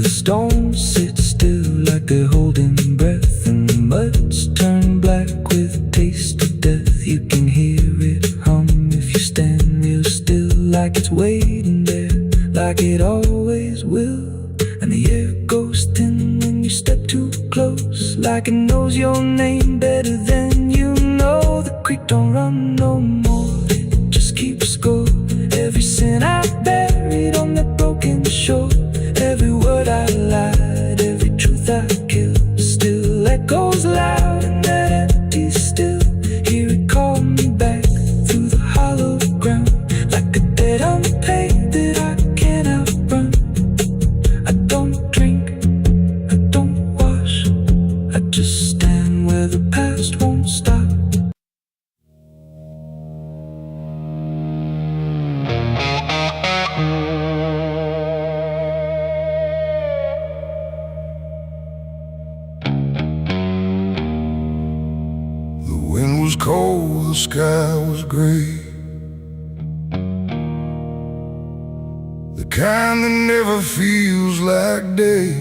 the stones sit still like they're holding breath, and the mud's turned black with taste of death. You can hear it hum if you stand real still, like it's waiting there, like it always will. And the air goes thin when you step too close, like it knows your name better than you know. The creek don't run no more, it just keeps score. Every sin I buried on that broken shore, every word I lied, every truth I killed, still echoes loud in that empty still. Hear it call me back through the hollow ground, like a debt unpaid that I can't outrun. I don't drink, I don't wash, I just stand where the past won't stop. sky was gray, the kind that never feels like day.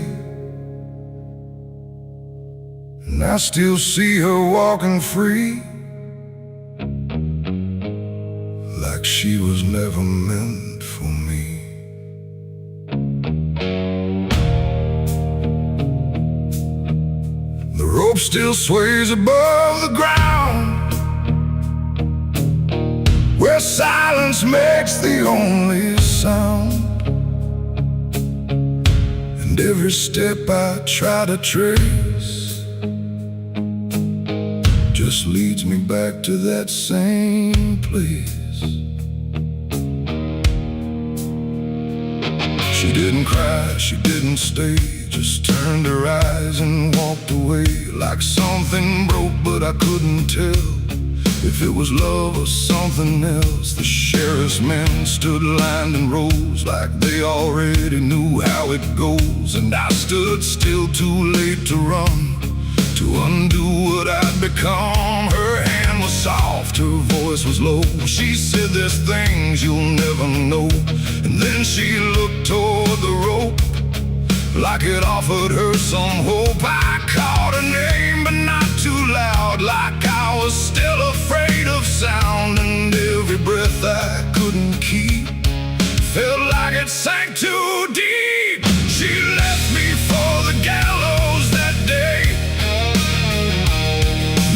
And I still see her walking free, like she was never meant for me. The rope still sways above the ground, where silence makes the only sound. And every step I try to trace just leads me back to that same place. She didn't cry, she didn't stay, just turned her eyes and walked away. Like something broke, but I couldn't tell if it was love or something else. The sheriff's men stood lined in rows, like they already knew how it goes. And I stood still, too late to run, to undo what I'd become. Her hand was soft, her voice was low. She said, "There's things you'll never know." And then she looked toward the rope, like it offered her some hope. I called her name, but not too loud, like I was still afraid of sound. And every breath I couldn't keep felt like it sank too deep. She left me for the gallows that day.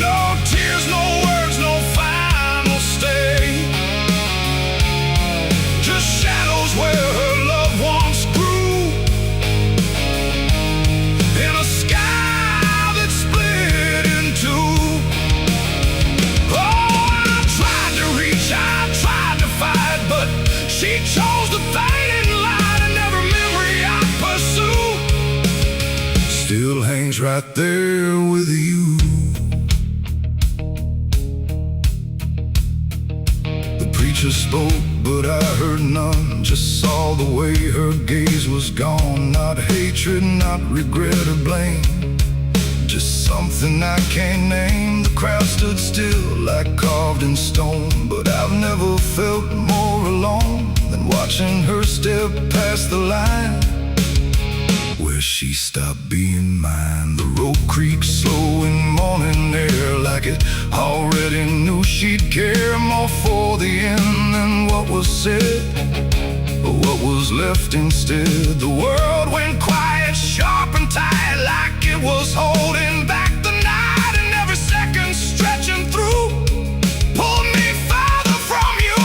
No tears, no words, no final stay, just shadows where her loved ones grew, in a sky that split in two. Oh, I tried to reach, I tried to fight, but she chose the fading light, and every memory I pursue still hangs right there with you. The preacher spoke, but I heard none, just saw the way her gaze was gone. Not hatred, not regret or blame, just something I can't name. The crowd stood still, like carved in stone, but I've never felt more alone than watching her step past the line where she stopped being mine. The rope creaked slow in morning air, like it already knew she'd care more for the end than what was said, or what was left instead. The world went quiet, sharp and tight, like it was holding back the night. And every second stretching through pulled me farther from you.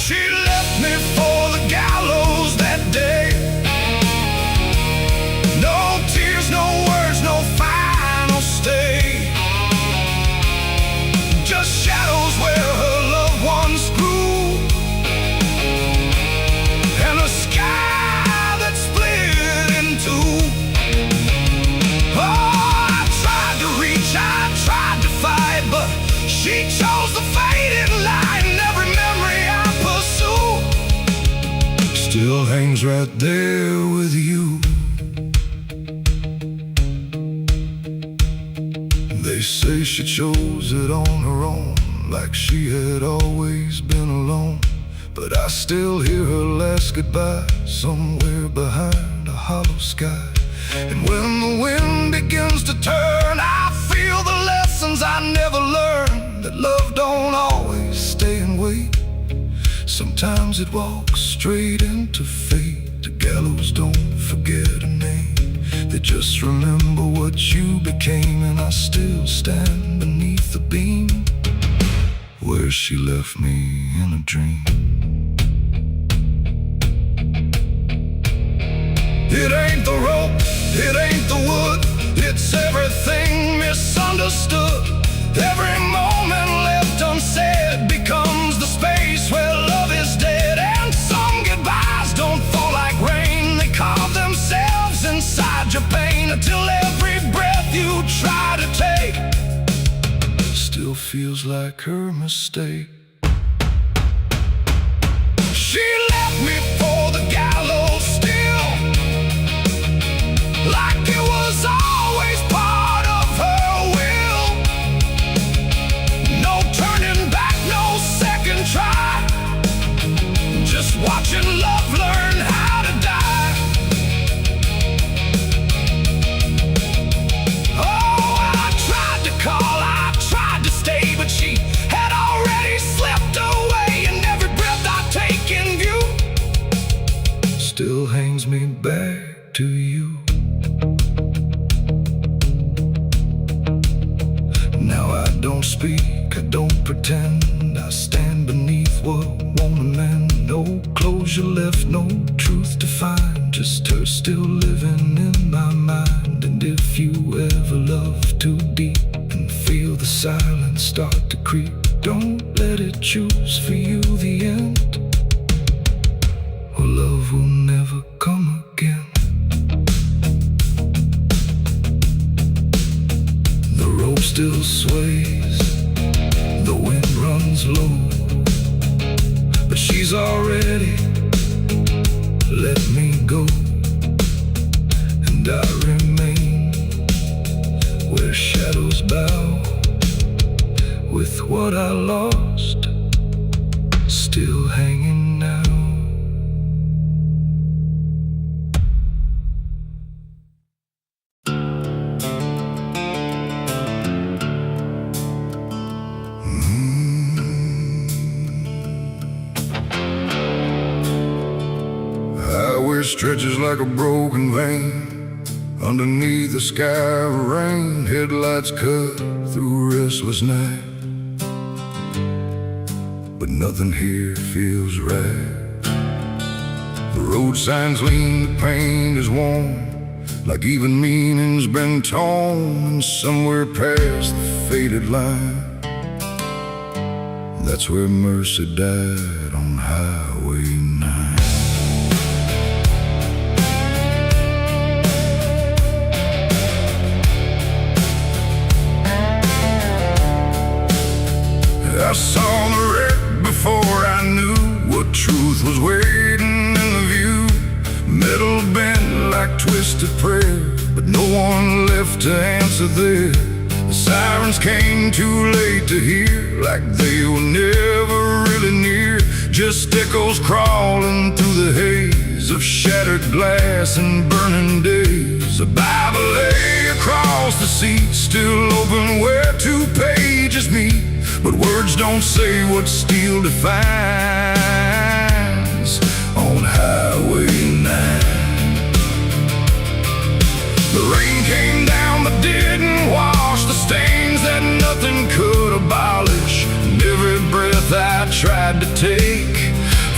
She left me for the gallows that day. No tears, no words, no final stay, just shadows where her loved ones grew, and a sky that split in two. Oh, I tried to reach, I tried to fight, but she chose the fading light, and every memory I pursue still hangs right there with you. They say she chose it on her own, like she had always been alone. But I still hear her last goodbye somewhere behind a hollow sky. And when the wind begins to turn, I feel the lessons I never learned, that love don't always stay and wait. Sometimes it walks straight into fate. The gallows don't forget a name, they just remember what you became. And I still stand beneath the beam where she left me in a dream. It ain't the rope, it ain't the wood, it's everything misunderstood. Every moment left unsaid becomes the space where love is dead. And some goodbyes don't fall like rain, they carve themselves inside your pain, until every breath you try to take still feels like her mistake. She left me for the gallows still, like it was always part of her will. No turning back. brings me back to you. Now I don't speak, I don't pretend. I stand beneath what won't amend. No closure left, no truth to find. Just her still living in my mind. And if you ever love too deep and feel the silence start to creep, don't let it choose for you the end, or love will never come again. The rope still sways, the wind runs low, but she's already let me go. And I remain where shadows bow, with what I lost still hanging now. Highway stretches like a broken vein underneath the sky of rain. Headlights cut through a restless night, but nothing here feels right. The road signs lean, the paint is worn, like even meaning's been torn. And somewhere past the faded line, that's where mercy died on Highway 9. I saw the wreck before I knew what truth was waiting in the view. Metal bent like twisted prayer, but no one left to answer there. The sirens came too late to hear, like they were never really near. Just echoes crawling through the haze of shattered glass and burning days. A Bible lay across the seat, still open where two pages meet. But words don't say what steel defines on Highway 9. The rain came down but didn't wash the stains that nothing could abolish. And every breath I tried to take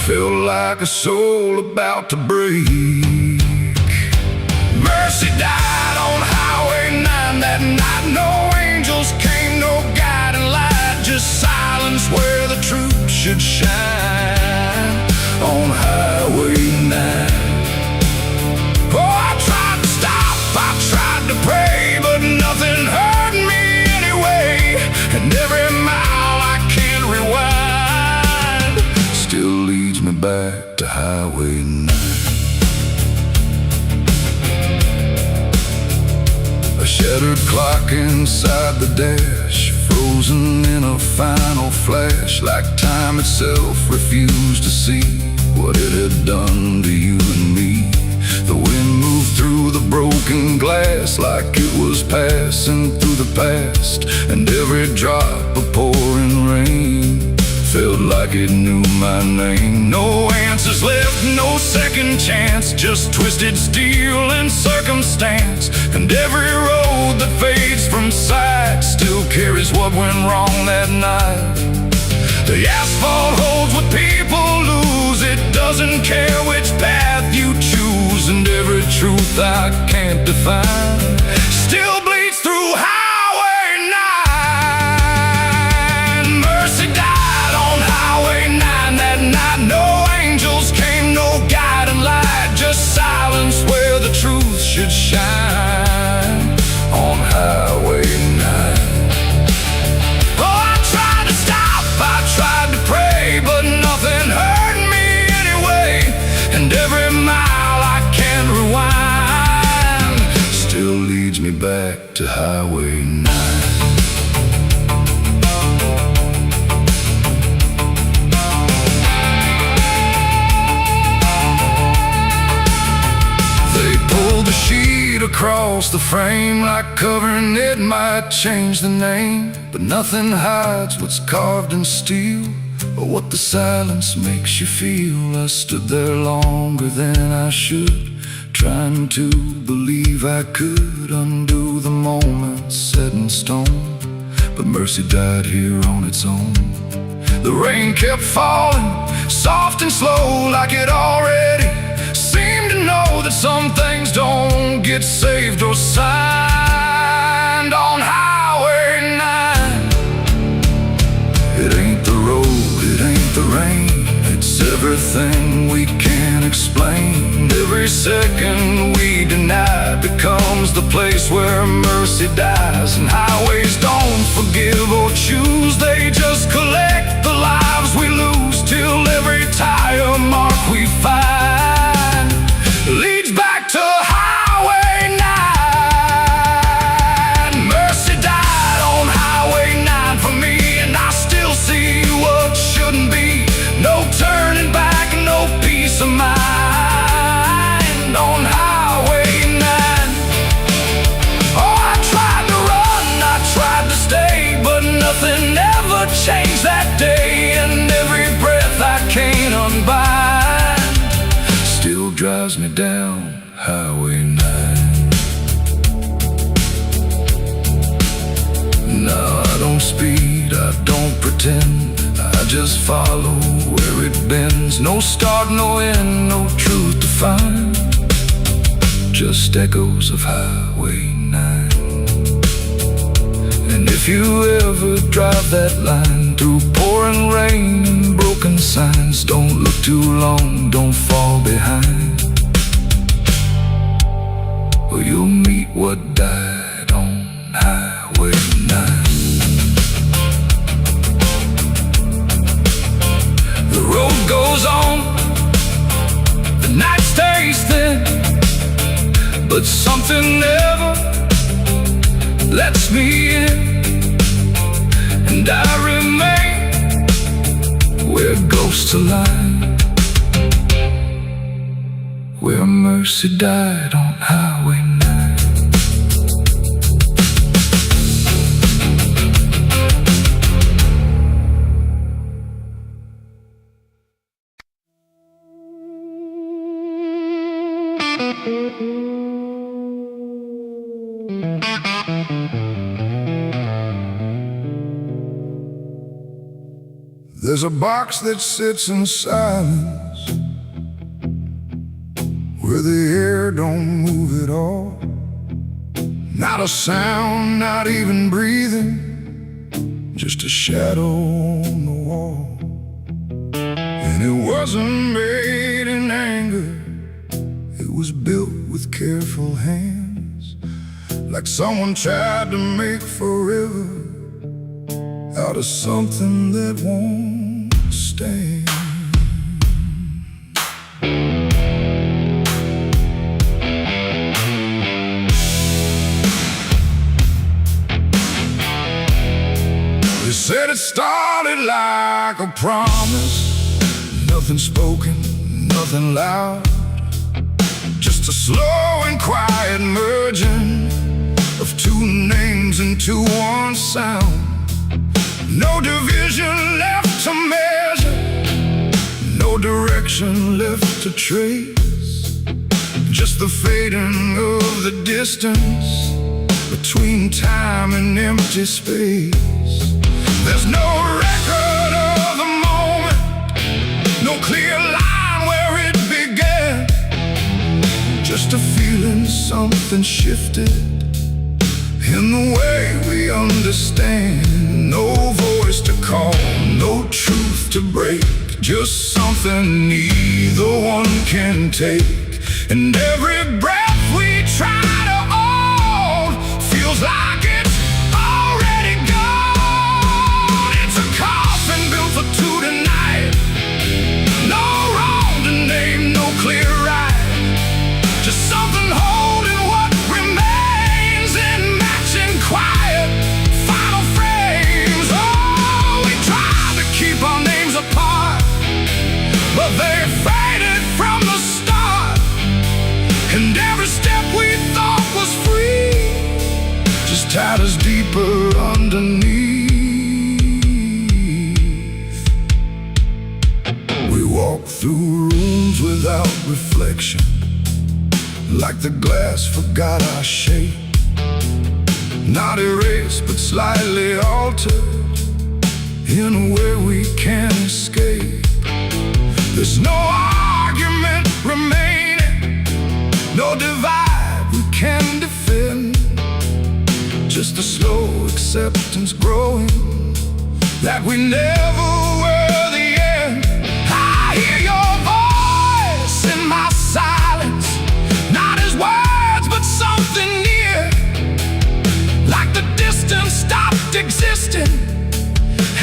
felt like a soul about to break. Mercy died on Highway 9 that night. No angels came, no guiding light, just silence where the truth should shine on Highway 9. Oh, I tried to stop, I tried to pray, but nothing hurt me anyway. And every mile I can't rewind still leads me back to Highway 9. A shattered clock inside the dash, frozen in a final flash, like time itself refused to see what it had done to you and me. The wind moved through the broken glass like it was passing through the past, and every drop of pouring rain felt like it knew my name. No answers left, no second chance, just twisted steel and circumstance. And every road that fades from sight still carries what went wrong that night. The asphalt holds what people lose, it doesn't care which path you choose. And every truth I can't define still bleeds through Highway 9. Mercy died on Highway 9 that night. No angels came, no guiding light, just silence where the truth should shine on Highway 9. Oh, I tried to stop, I tried to pray, but nothing hurt me anyway. And every mile I can't rewind still leads me back to Highway 9. They pulled the sheet across the frame, like covering it might change the name. But nothing hides what's carved in steel. or what the silence makes you feel. I stood there longer than I should, trying to believe I could undo the moment set in stone. But mercy died here on its own. The rain kept falling, soft and slow, like it already seemed to know that some things don't get saved or signed on Highway 9. It ain't the road, it ain't the rain, it's everything we can't explain. Every second we deny becomes the place where mercy dies. And highways don't forgive or choose, they just collect the lives we lose, till every tire mark we find leads back to Highway 9. Mercy died on Highway 9 for me, and I still see what shouldn't be. No turning back, no peace of mind on Highway 9. Oh, I tried to run, I tried to stay, but nothing ever changed that day. And every breath I can't unbind still drives me down Highway 9. No, I don't speed, I don't pretend, I just follow where it bends. No start, no end, no truth to find, just echoes of Highway 9. And if you ever drive that line through pouring rain and broken signs, don't look too long, don't fall behind, or you'll meet what died on Highway 9. The road goes on, the night stays thin, but something never lets me in. And I remain where ghosts align, where mercy died on Highway 9. There's a box that sits in silence, where the air don't move at all. Not a sound, not even breathing, just a shadow on the wall. And it wasn't made in anger, it was built with careful hands, like someone tried to make forever out of something that won't stand. They said it started like a promise, nothing spoken, nothing loud, just a slow and quiet merging of two names into one sound. No division left to measure, no direction left to trace, just the fading of the distance between time and empty space. There's no record of the moment, no clear line where it began, just a feeling something shifted in the way we understand. No voice to call, no truth to break, just something neither one can take. And every breath we try to hold feels like it's already gone. It's a coffin built for two tonight, no wrong to name, no clear right, just something holding what remains in matching quiet final frames. Oh, we tried to keep our names apart, but they faded from the start. And every step we thought was free just tied us deeper underneath. New rooms without reflection, like the glass forgot our shape. Not erased but slightly altered in a way we can't escape. There's no argument remaining, no divide we can defend. Just a slow acceptance growing that we never were the end. I hear your voice in my silence, not as words but something near, like the distance stopped existing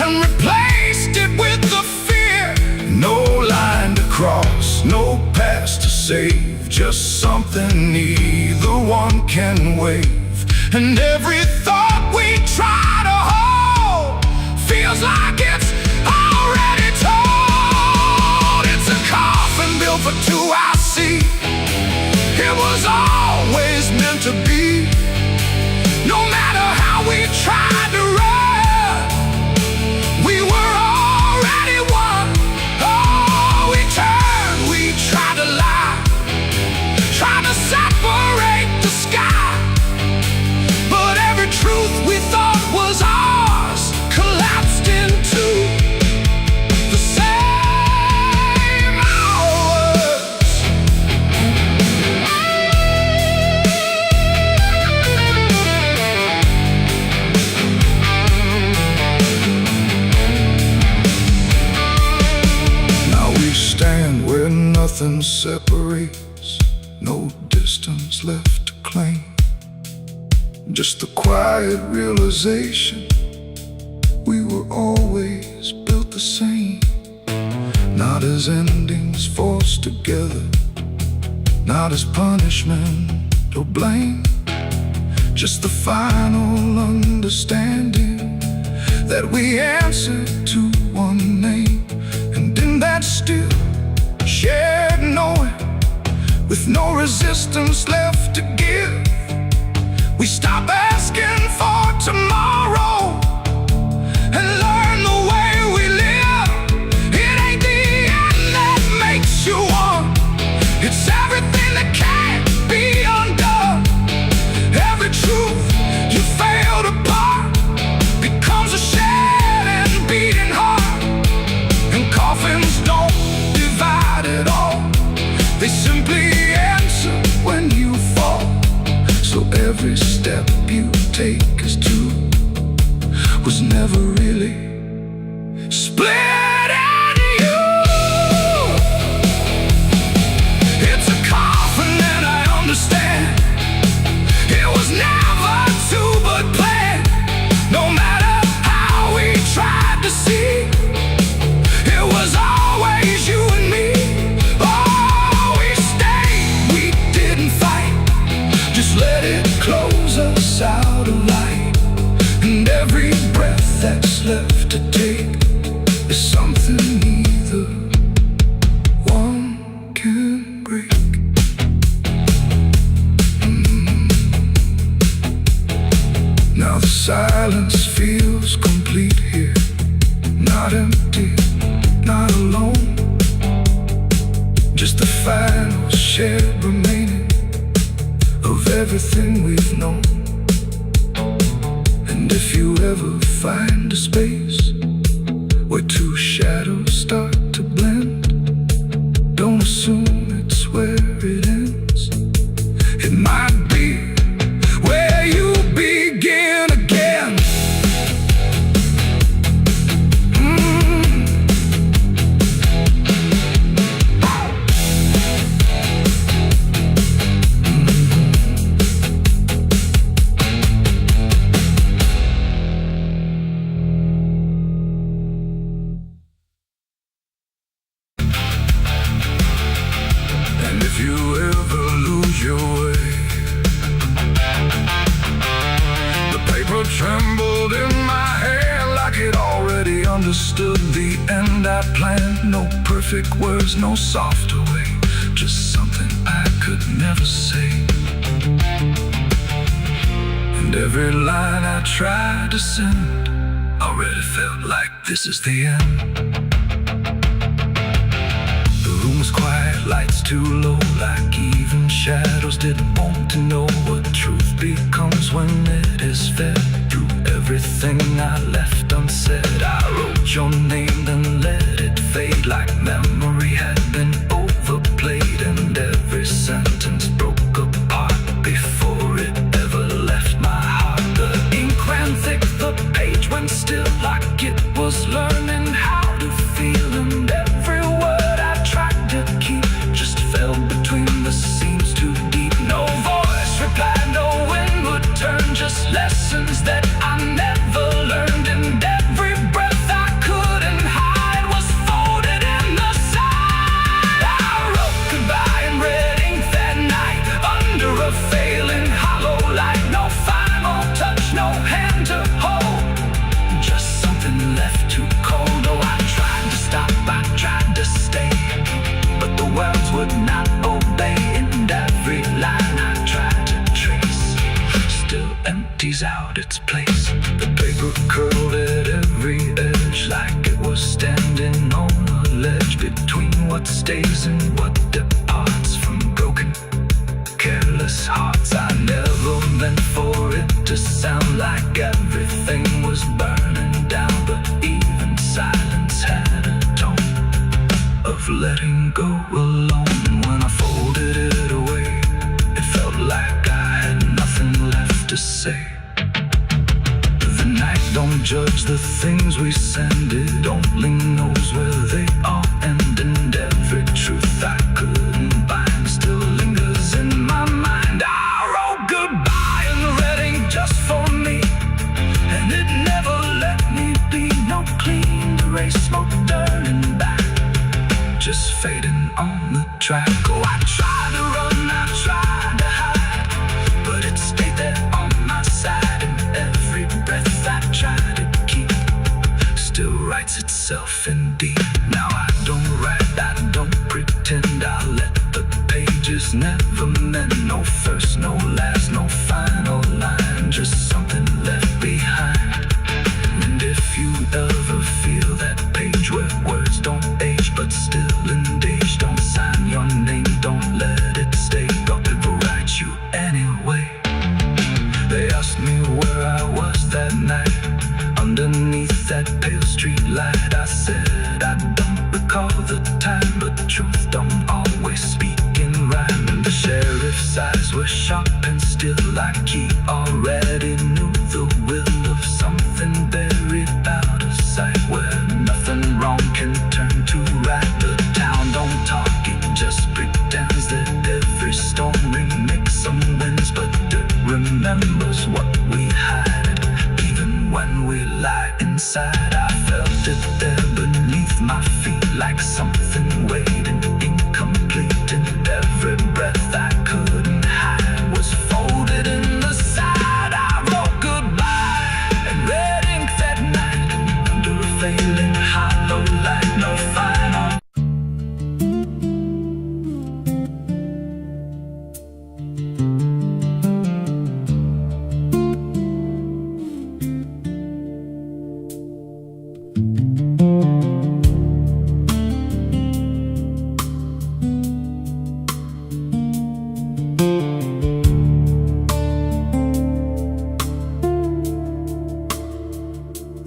and replaced it with the fear. No line to cross, no past to save, just something neither one can wave. And every thought we try to hold feels like it's already told. It's a coffin built for two, I see. It was always meant to be. No matter how we tried to run, we were already one. Oh, we turned, we tried to lie, tried to separate the sky. But every truth we thought was ours collapsed into the same hours. Now we stand where nothing separates, no distance left to claim. Just the quiet realization we were always built the same. Not as endings forced together, not as punishment or blame, just the final understanding that we answer to one name. And in that still shared knowing, with no resistance left to give, we stop asking for tomorrow and learn the way we live. It ain't the end that makes you one, it's everything that can't be undone. Every truth you failed apart becomes a shed and beating heart. And coffins don't divide at all, they simply answer when you fall. So every step you take is true, was never really split into you. It's a coffin and I understand, it was never to but planned. No matter how we tried to see, it was always you and me. Oh, we stayed, we didn't fight, just let it close us out of light. And every breath that's left to take is something neither one can break. Now the silence feels complete here, not empty, not alone, just the final shared remaining of everything we've known. And if you ever find a space where two shadows start to blend, don't assume it's where it ends. It might be where you begin again. Trembled in my hand like it already understood the end I planned. No perfect words, no softer way, just something I could never say. And every line I tried to send already felt like this is the end. The too low, like even shadows didn't want to know what truth becomes when it is fed through everything I left unsaid. I wrote your name, then let it fade like memory had been overplayed, and every sentence broke apart before it ever left my heart. The ink ran thick, the page went still, like it was learning how to feel, and every word I tried to keep just fell between the seams too deep. No voice replied, no wind would turn, just lessons that I never learned, and every breath I couldn't hide was folded in the side. I wrote goodbye in red ink that night, under a failing hollow light. No final touch, no hand to hold, just something left too cold. Oh, I tried to stop, I tried to stay, but the words would not obey, and every line I tried to trace still empties out its place. The paper curled at every edge, like it was standing on a ledge between what stays and what departs from broken, careless hearts. I never meant for it to sound like everything was burning down, but even silence had a tone of letting go alone. When I folded it away, it felt like I had nothing left to say. The night don't judge the things we send, it only knows where they all end, and every truth I couldn't bind still lingers in my mind. I wrote goodbye in red ink just for me, and it never let me be. No clean erase, smoke turning back, just fading on the track. Oh, I tried to run, I tried to hide, but it stayed there on my side, and every breath I tried to keep still writes itself indeed. Now I don't write, I don't pretend, I let the pages never mend. No first, no last, no final line, just something left behind. And if you ever feel that page where words don't age but still engage, don't sign your name, don't let it stay, God will write you anyway. They asked me where I was that night, underneath that pale street light. I said I don't recall the time, but truth don't always speak in rhyme. And the sheriff's eyes were sharp and still, like he already knew the will of something buried out of sight, where nothing wrong can turn to right. The town don't talk, it just pretends that every storm remakes some winds, but it remembers what we hide, even when we lie inside. I felt it there beneath my feet, like something waiting incomplete, and every breath I couldn't hide was folded in the side. I wrote goodbye in red ink that night, under a failing hollow light. No final.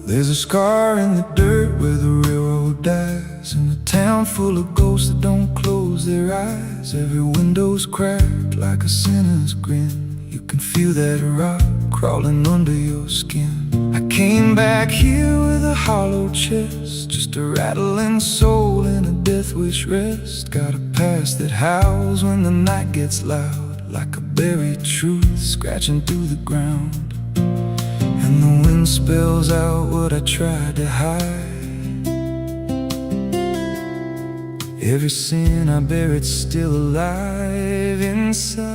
There's a scar in the dirt where the railroad dies, and a town full of ghosts that don't close their eyes. Every window's cracked like a sinner's grin, you can feel that rock crawling under your skin. I came back here with a hollow chest, just a rattling soul in a death wish rest. Got a past that howls when the night gets loud, like a buried truth scratching through the ground. And the wind spells out what I tried to hide. Every sin I bear, it's still alive inside.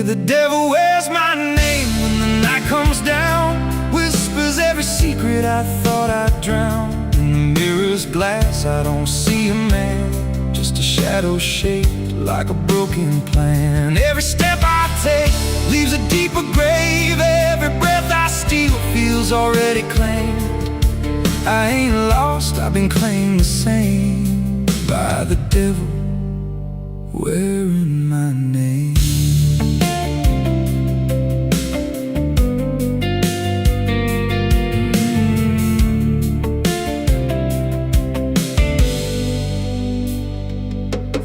The devil wears my name when the night comes down, whispers every secret I thought I'd drown. In the mirror's glass I don't see a man, just a shadow shaped like a broken plan. Every step I take leaves a deeper grave, every breath I steal feels already claimed. I ain't lost, I've been claimed the same by the devil wearing my name.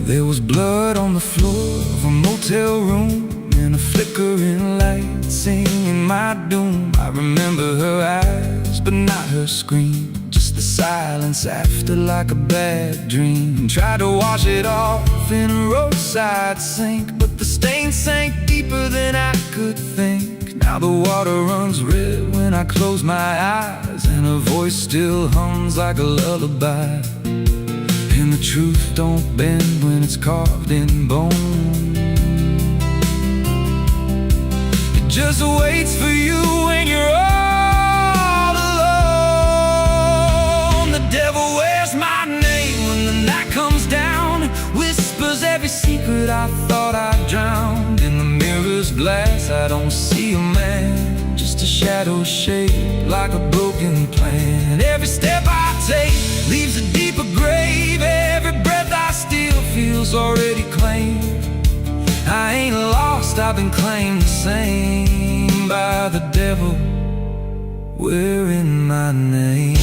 There was blood on the floor of a motel room, and a flickering light singing my doom. I remember her eyes, but not her scream, just the silence after, like a bad dream. Tried to wash it off in a roadside sink, but the stain sank deeper than I could think. Now the water runs red when I close my eyes, and her voice still hums like a lullaby. And the truth don't bend when it's carved in bone. It just waits for you when you're all alone. The devil wears my name when the night comes down, whispers every secret I thought I'd drowned. In the mirror's glass I don't see a man, just a shadow shaped like a broken plan. Every step I take leaves a deeper grave. Every breath I steal feels already claimed. I ain't lost, I've been claimed the same by the devil wearing my name.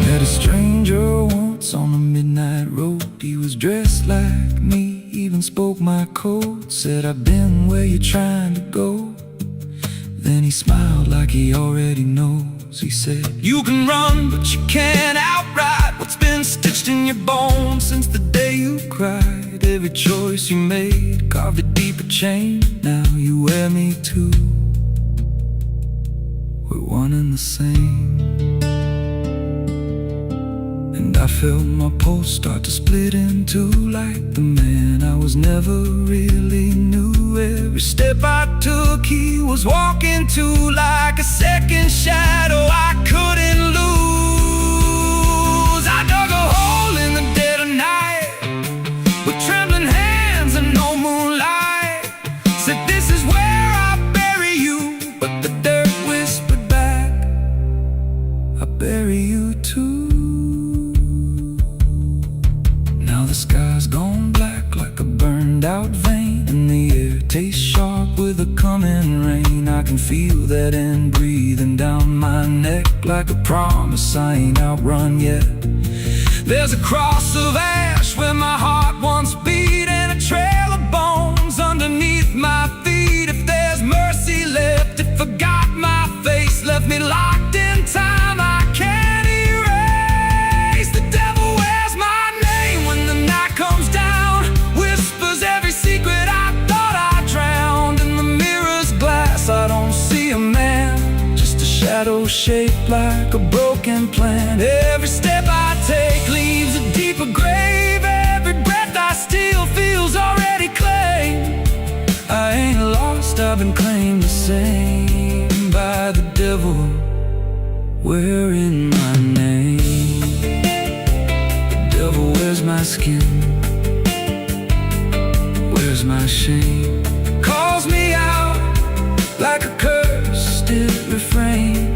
Met a stranger once on a midnight road. He was dressed like me, even spoke my code. Said, I've been where you're trying to go. Then he smiled like he already knows. He said, you can run, but you can't outride what's been stitched in your bones since the day you cried. Every choice you made carved a deeper chain. Now you wear me too. We're one and the same. And I felt my pulse start to split in two, like the man I was never really knew. Every step I took he was walking to, like a second shadow I couldn't lose. I dug a hole in the dead of night with trembling hands and no moonlight. Said, this is where I bury you, but the dirt whispered back, I bury you too. The sky's gone black like a burned out vein, and the air tastes sharp with a coming rain. I can feel that end breathing down my neck like a promise I ain't outrun yet. There's a cross of ash where my heart once beat, and a trail of bones underneath my feet. If there's mercy left, it forgot my face, left me locked in time I can't erase. The devil wears my name when the night comes down, whispers every secret I thought I drowned. In the mirror's glass I don't see a man, just a shadow shaped like a broken plan. Every step I take leaves a deeper grave. Every breath I steal feels already claimed. I ain't lost, I've been claimed the same by the devil wearing my name. The devil wears my skin, wears my shame, calls me out like a cursed refrain.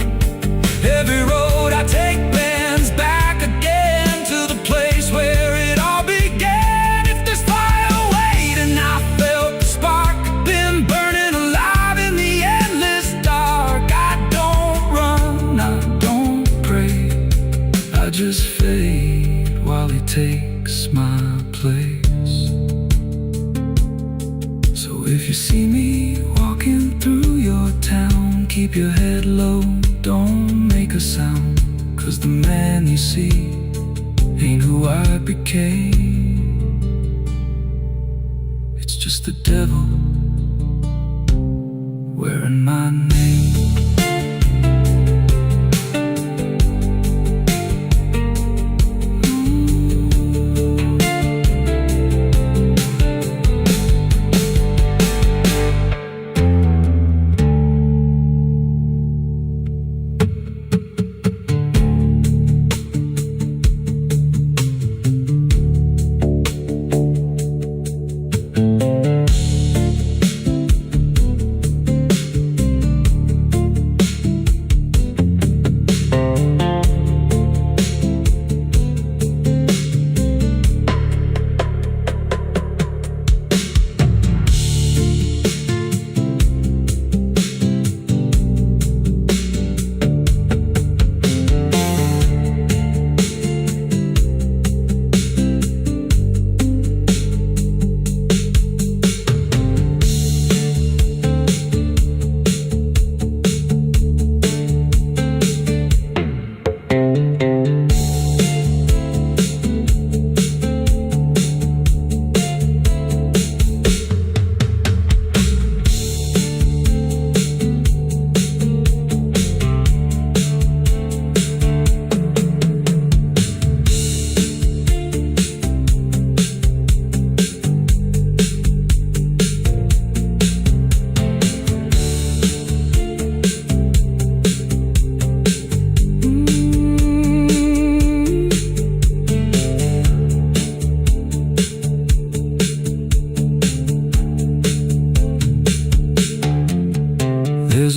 Every road I take bends back again to the place where it all began. If there's fire waiting, I felt the spark, been burning alive in the endless dark. I don't run, I don't pray, I just fade while he takes my place. So if you see me walking through your town, keep your head low, don't make a sound, 'cause the man you see ain't who I became. It's just the devil wearing my name.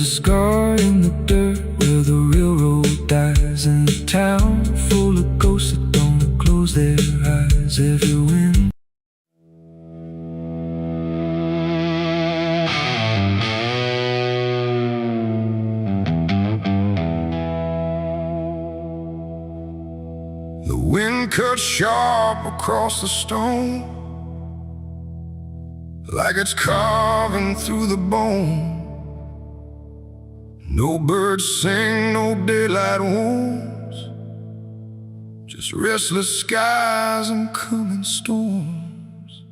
scar in the dirt where the railroad dies, in a town full of ghosts that don't close their eyes. Every wind The wind cuts sharp across the stone, like it's carving through the bone. No birds sing, no daylight wounds, just restless skies and coming storms.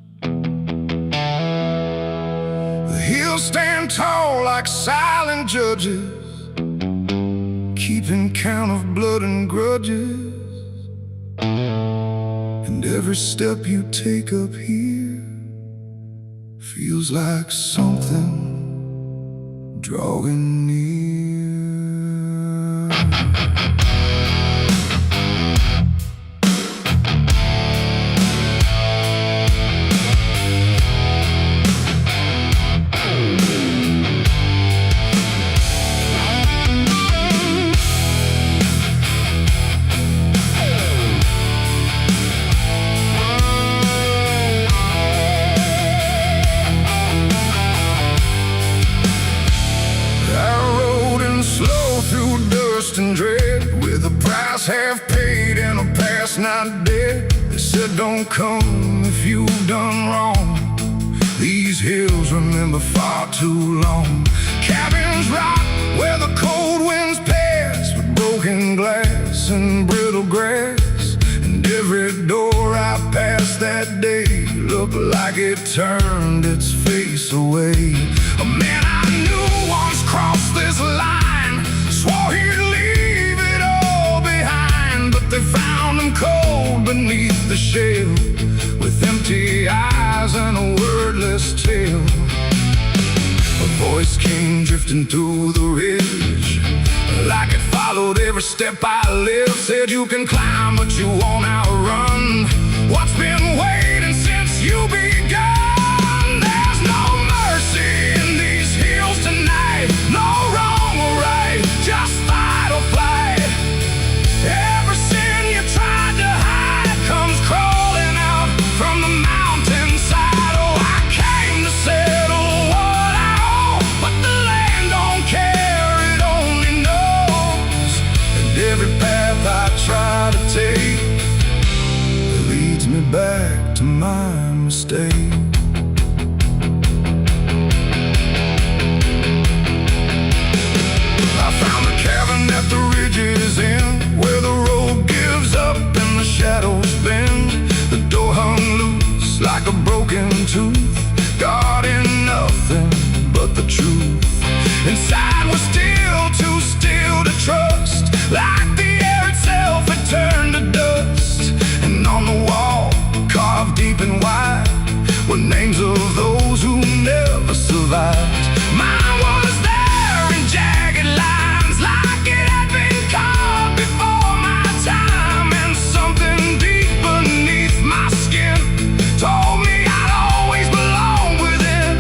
The hills stand tall like silent judges, keeping count of blood and grudges. And every step you take up here feels like something drawing near. And dread, with a price half paid and a past not dead. They said don't come if you've done wrong. These hills remember far too long. Cabins rock where the cold winds pass, with broken glass and brittle grass. And every door I passed that day looked like it turned its face away. A man I knew once crossed this line, swore he'd leave it all behind, but they found him cold beneath the shell, with empty eyes and a wordless tale. A voice came drifting through the ridge, like it followed every step I lived. Said you can climb but you won't outrun what's been waiting since you begun. There's no mercy in these hills tonight, no wrong or right, just fight or flight. Every sin you tried to hide comes crawling out from the mountainside. Oh, I came to settle what I owe, but the land don't care, it only knows. And every path I try to take leads me back to my mistake. I found a cabin at the ridge's end, where the road gives up and the shadows bend. The door hung loose like a broken tooth, guarding nothing but the truth. Inside was still too still to trust, like the air itself had turned to dust. And on the wall, carved deep and wide, were names of those who never survived. Mine was there in jagged lines, like it had been carved before my time. And something deep beneath my skin told me I'd always belong within.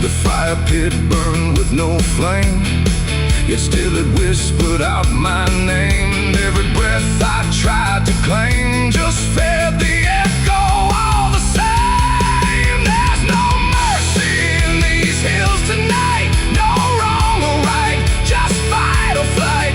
The fire pit burned with no flame, yet still it whispered out my name. And every breath I tried to claim just fed the echo all the same. There's no mercy in these hills tonight, no wrong or right, just fight or flight.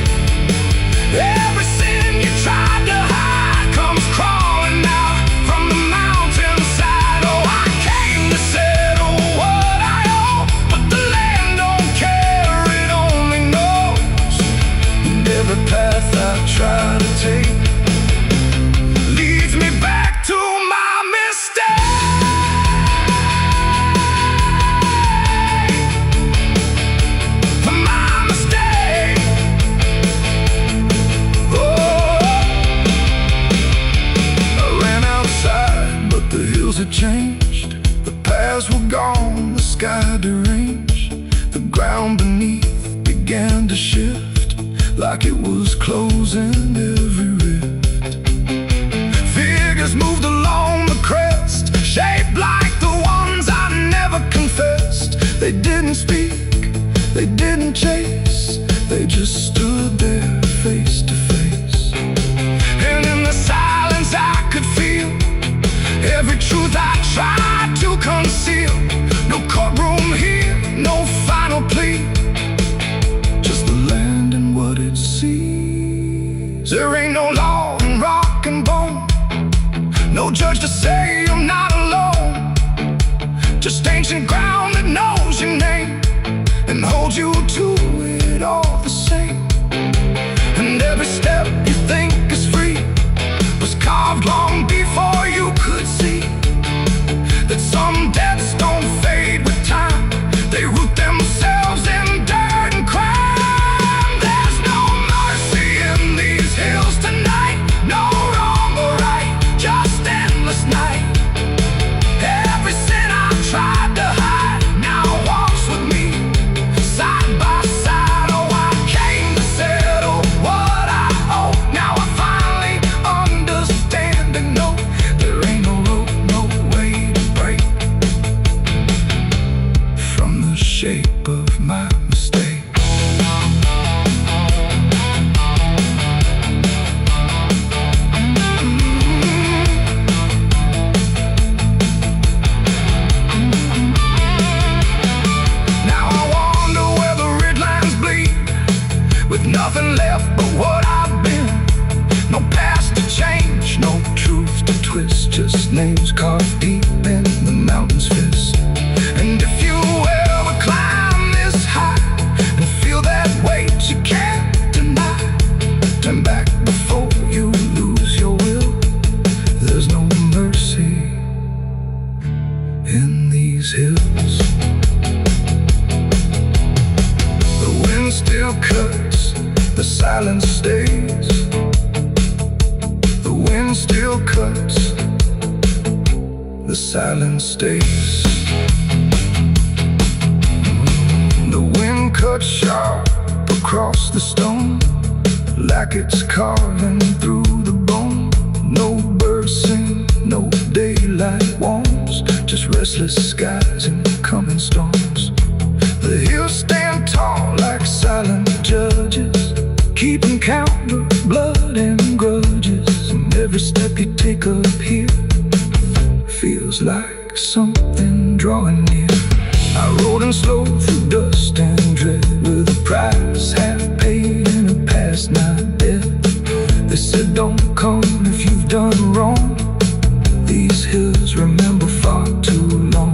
Every sin you tried to hide comes crawling out from the mountainside. Oh, I came to settle what I owe, but the land don't care, it only knows. And every path I try to take leads me back to my mistake. My mistake. Oh, I ran outside, but the hills had changed. The paths were gone, the sky deranged. The ground beneath began to shift, like it was closing every rift. Figures moved along the crest, shaped like the ones I never confessed. They didn't speak, chase, they just stood there face to face. And in the silence I could feel every truth I tried to conceal. No courtroom here, no final plea, just the land and what it sees. There ain't no law in rock and bone, no judge to say I'm not alone. Just ancient ground that knows your name and holds you to it all the same. And every step you think is free was carved long before you could see that some debts don't fade with time, they root themselves in dirt and crime. There's no mercy in these hills tonight, no wrong or right, just endless night. Every sin I've tried to hide now walks with me, side by side. Oh, I came to settle what I owe. Now I finally understand and know there ain't no road, no way to break from the shape of my mistake. Nothing left but what I've been. No past to change, no truth to twist, just names carved deep in the mountain's fist. And if you ever climb this high and feel that weight you can't deny, turn back before you lose your will. There's no mercy in these hills. The wind still cuts, the silence stays. The wind still cuts, The silence stays. The wind cuts sharp across the stone, Like it's carving through the bone. No birds sing, no daylight warms, just restless skies and coming storms. the hills stand tall Like silent judges, keeping count of blood and grudges. And every step you take up here feels like something drawing near. I rode in slow Through dust and dread, with a price half paid and a past not dead. They said don't come if you've done wrong. These hills remember far too long.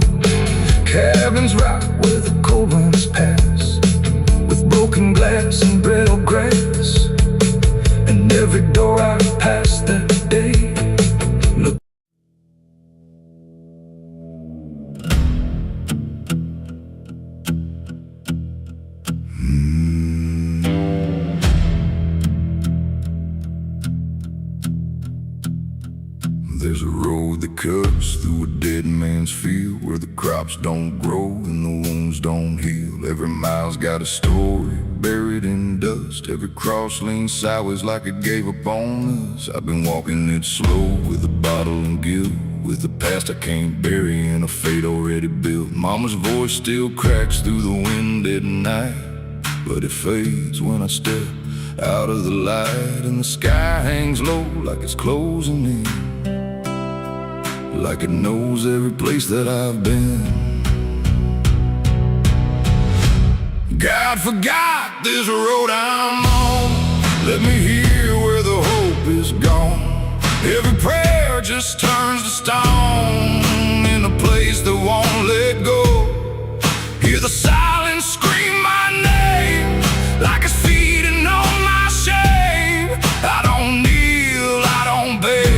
cabins rock Where the cold winds pass, with broken glass and brittle grass. And every door I've passed that day looked. There's a road that cuts through a dead man's field, where the crops don't grow and the wounds don't heal. Every mile's got a story buried in dust. Every cross leans sideways like it gave up on us. I've been walking it slow with a bottle and guilt, with the past I can't bury and a fate already built. Mama's voice still cracks through the wind at night, but it fades when I step out of the light. And the sky hangs low like it's closing in, like it knows every place that I've been. God forgot this road I'm on. Let me hear where the hope is gone. Every prayer just turns to stone in a place that won't let go. Hear the silence scream my name, like it's feeding on my shame. I don't kneel, I don't beg,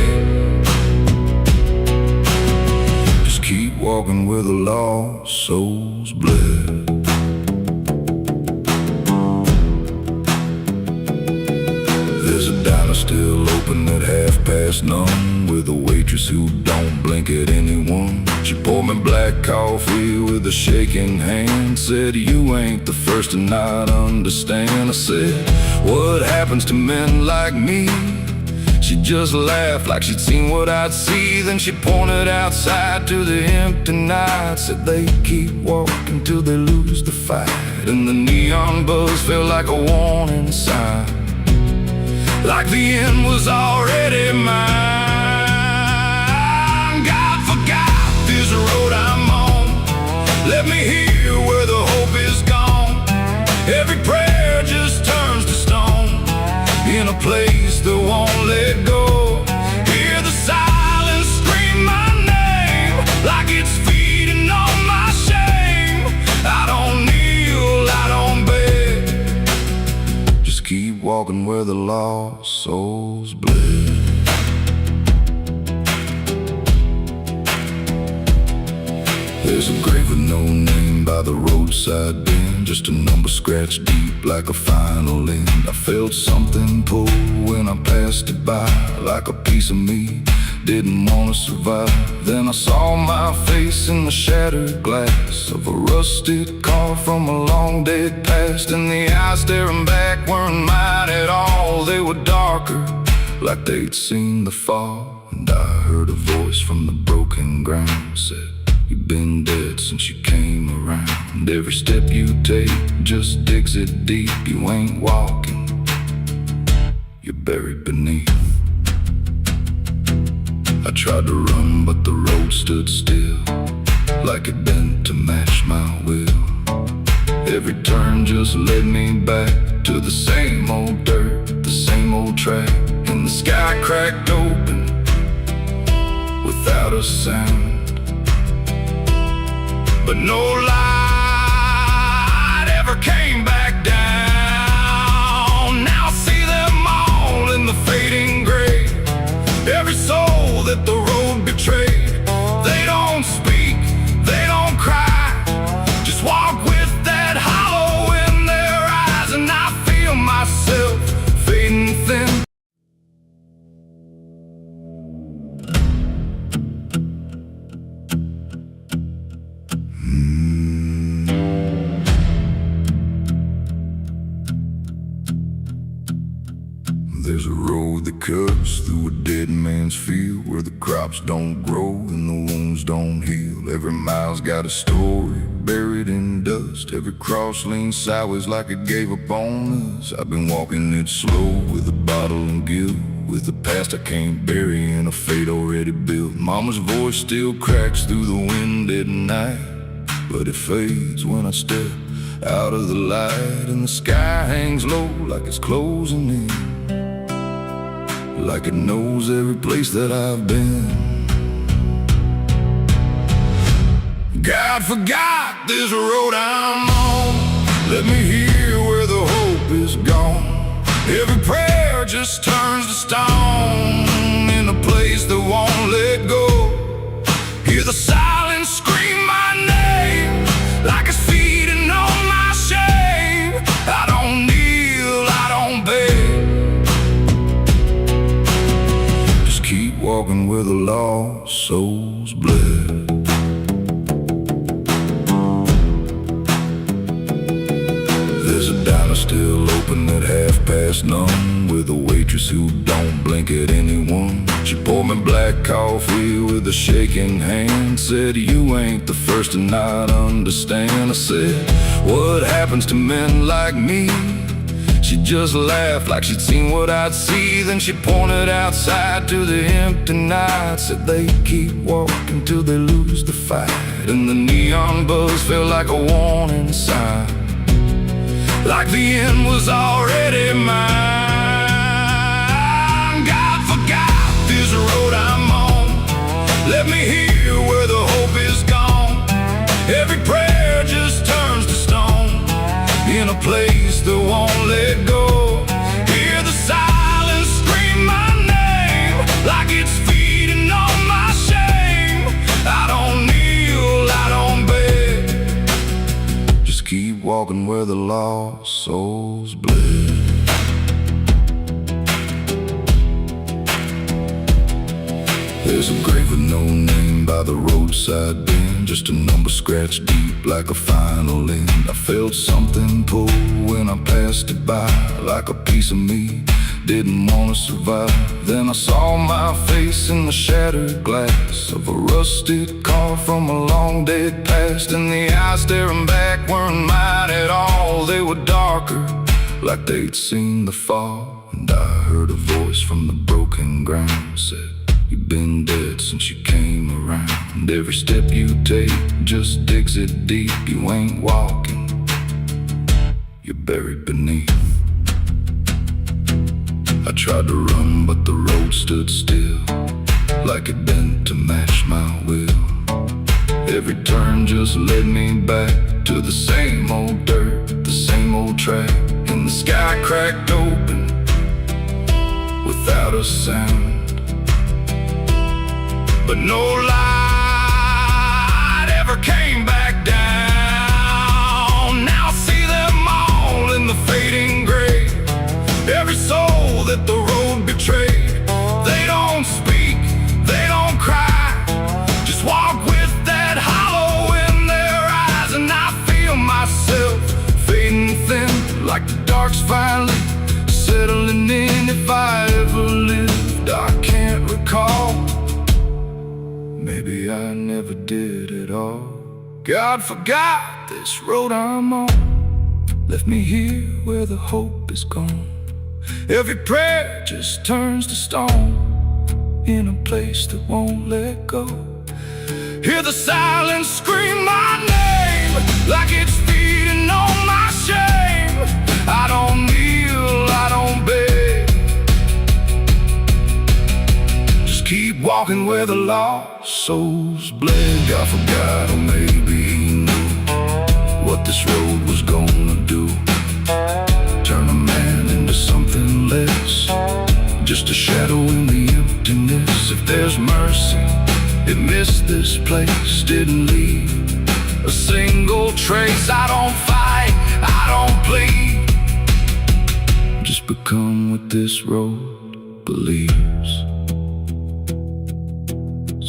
just keep walking where the lost souls bled. There's a diner still open at 9:30, with a waitress who don't blink at anyone. She poured me black coffee with a shaking hand, said, "You ain't the first to not understand." I said, "What happens to men like me?" She just laughed like she'd seen what I'd see. Then she pointed outside to the empty night, said they keep walking till they lose the fight. And the neon buzz felt like a warning sign, like the end was already mine. God forgot this road I'm on. Let me hear where the hope is gone. Every prayer just turns to stone in a place that won't let go. Hear the silence scream my name like it's feeding on my shame. I don't kneel, I don't beg, just keep walking where the lost souls bled. There's a grave with no name by the roadside bend, just a number scratched deep like a final end. I felt something pull when I passed it by, like a piece of me didn't want to survive. Then I saw my face in the shattered glass of a rusted car from a long dead past, and the eyes staring back weren't mine at all. They were darker, like they'd seen the fall. And I heard a voice from the broken ground said, "You've been dead since you came around. And every step you take just digs it deep. You ain't walking, you're buried beneath." I tried to run, but the road stood still, like it bent to match my will. Every turn just led me back to the same old dirt, the same old track. And the sky cracked open without a sound, but no light ever came back down. Now I see them all in the fading gray, every soul that the road betrayed. They don't speak, they don't cry, just walk with that hollow in their eyes. And I feel myself fading thin. There's a road that cuts through a dead man's field, where the crops don't grow and the wounds don't heal. Every mile's got a story buried in dust. Every cross leans sideways like it gave up on us. I've been walking it slow with a bottle and guilt, with the past I can't bury in a fate already built. Mama's voice still cracks through the wind at night, but it fades when I step out of the light. And the sky hangs low like it's closing in, like it knows every place that I've been. God forgot this road I'm on. Let me hear where the hope is gone. Every prayer just turns to stone in a place that won't let go. Hear the silence scream my name like it's feeding on my shame. I don't kneel, I don't beg, keep walking where the lost souls bled. There's a diner still open at 1:30, with a waitress who don't blink at anyone. She poured me black coffee with a shaking hand, said, "You ain't the first to not understand." I said, "What happens to men like me?" She just laughed like she'd seen what I'd see. Then she pointed outside to the empty night, said they keep walking till they lose the fight. And the neon buzz felt like a warning sign, like the end was already mine. God forgot this road I'm on. Let me hear where the hope is gone. Every prayer just turns to stone in a place that won't let go. Hear the silence scream my name like it's feeding on my shame. I don't kneel, I don't beg, just keep walking where the lost souls bled. There's a grave with no name by the roadside bend, just a number scratched deep like a final end. I felt something pull when I passed it by, like a piece of me didn't want to survive. Then I saw my face in the shattered glass of a rusted car from a long dead past, and the eyes staring back weren't mine at all. They were darker, like they'd seen the fall. And I heard a voice from the broken ground said, "You've been dead since you came around. And every step you take just digs it deep. You ain't walking, you're buried beneath." I tried to run, but the road stood still, like it bent to match my will. Every turn just led me back to the same old dirt, the same old track. And the sky cracked open without a sound, but no light ever came back down. Now I see them all in the fading gray, every soul that the road betrayed. They don't speak, they don't cry, just walk with that hollow in their eyes. And I feel myself fading thin, like the dark's finally settling in. If I ever lived, I can't recall. Maybe I never did at all. God forgot this road I'm on, left me here where the hope is gone. Every prayer just turns to stone, in a place that won't let go. Hear the silence scream my name, like it's feeding on my shame. I don't kneel, I don't beg, just keep walking where the lost souls bled. God forgot, or maybe he knew what this road was gonna do. Turn a man into something less, just a shadow in the emptiness. If there's mercy, it missed this place, didn't leave a single trace. I don't fight, I don't plead, just become what this road believes.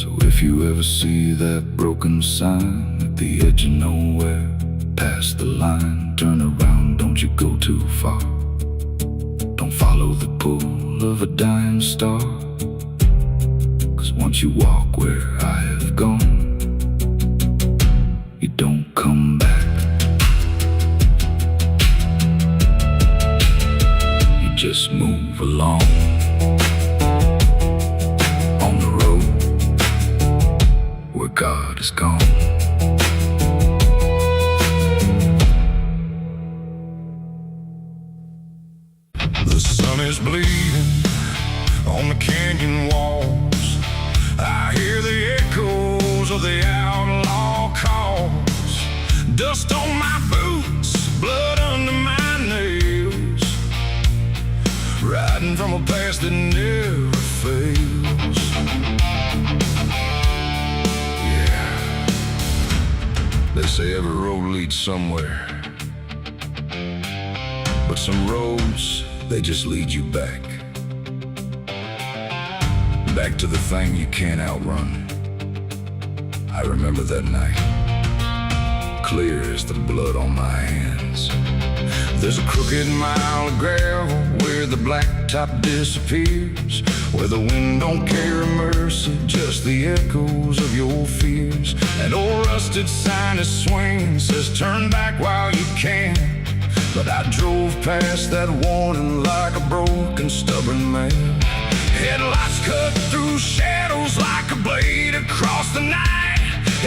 So if you ever see that broken sign at the edge of nowhere, past the line, turn around, don't you go too far. Don't follow the pull of a dying star, 'cause once you walk where I have gone, you don't come back. You just move along on the road where God is gone. The sun is bleeding on the canyon walls. I hear the echoes of the outlaw calls. Dust on my boots, blood under my nails, riding from a past that never fails. Yeah, they say every road leads somewhere, but some roads, they just lead you back. Back to the thing you can't outrun. I remember that night, clear as the blood on my hands. There's a crooked mile of gravel where the blacktop disappears, where the wind don't carry mercy, just the echoes of your fears. An old rusted sign is swinging, says turn back while you can. But I drove past that warning like a broken, stubborn man. Headlights cut through shadows like a blade across the night.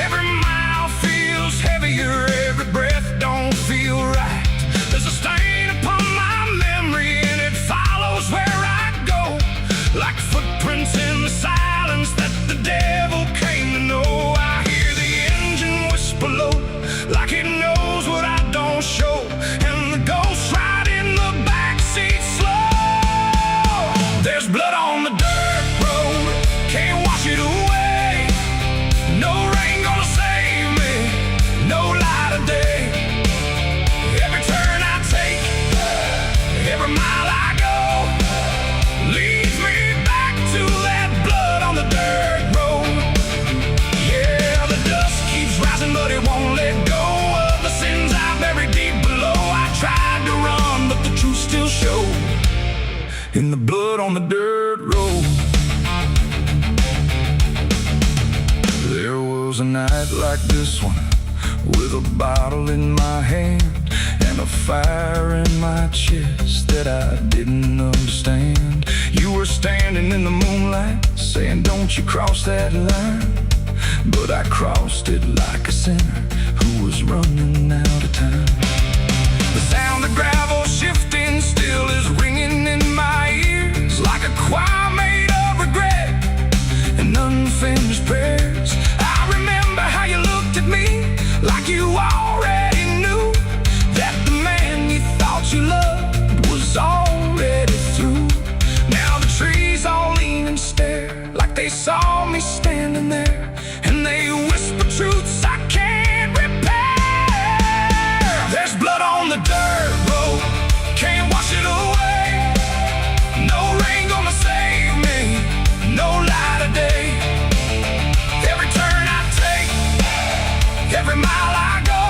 Every mile feels heavier, every breath don't feel right. There's a stain upon my memory and it follows where I go, like footprints in the silence that the devil came to know. I hear the engine whisper low, like it knows what I don't show, and the ghost ride in the backseat slow. There's blood on the dirt road, can't wash it away. No but it won't let go of the sins I buried deep below. I tried to run, but the truth still showed in the blood on the dirt road. There was a night like this one, with a bottle in my hand and a fire in my chest that I didn't understand. You were standing in the moonlight, saying don't you cross that line. But I crossed it like a sinner who was running out of time. The sound of gravel shifting still is ringing in my ears, like a choir made of regret and unfinished prayers. I remember how you looked at me like you already knew that the man you thought you loved was already through. Now the trees all lean and stare like they saw me standing there, and they whisper truths I can't repair. There's blood on the dirt road, can't wash it away. No rain gonna save me, no light of day. Every turn I take, every mile I go,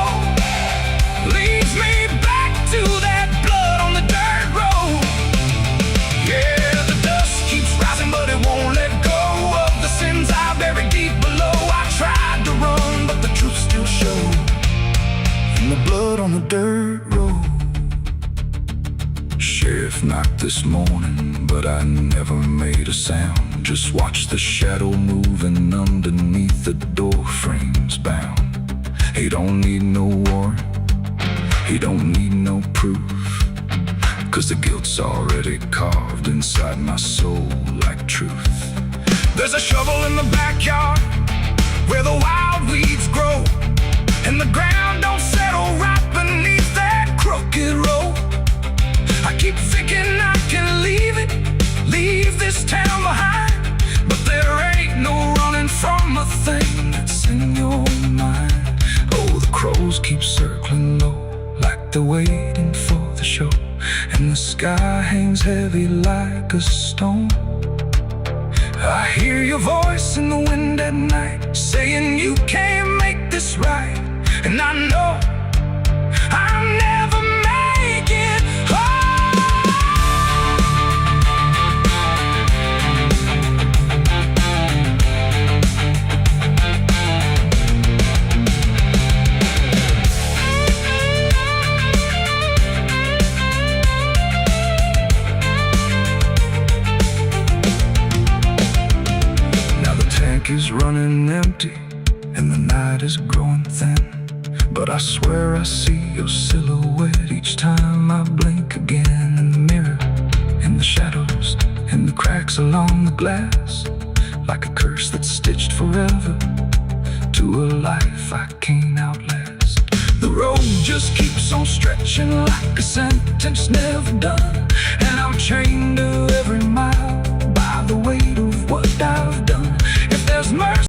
leads me back to that blood on the dirt road. Yeah, the dust keeps rising, but it won't let go of the sins I buried deep below. I tried to run, but the truth still showed in the blood on the dirt road. Sheriff knocked this morning, but I never made a sound. Just watched the shadow moving underneath the door frames bound. He don't need no warrant, he don't need no proof, 'cause the guilt's already carved inside my soul like truth. There's a shovel in the backyard where the wild weeds grow, and the ground don't settle right beneath that crooked road. I keep thinking I can leave it, leave this town behind, but there ain't no running from a thing that's in your mind. Oh, the crows keep circling low like they're waiting for the show, and the sky hangs heavy like a stone. I hear your voice in the wind at night, saying you can't make this right. And I know I'll never make it home. Now the tank is running empty and the night is growing thin, but I swear I see your silhouette each time I blink again. In the mirror, in the shadows, in the cracks along the glass, like a curse that's stitched forever to a life I can't outlast. The road just keeps on stretching like a sentence never done, and I'm chained to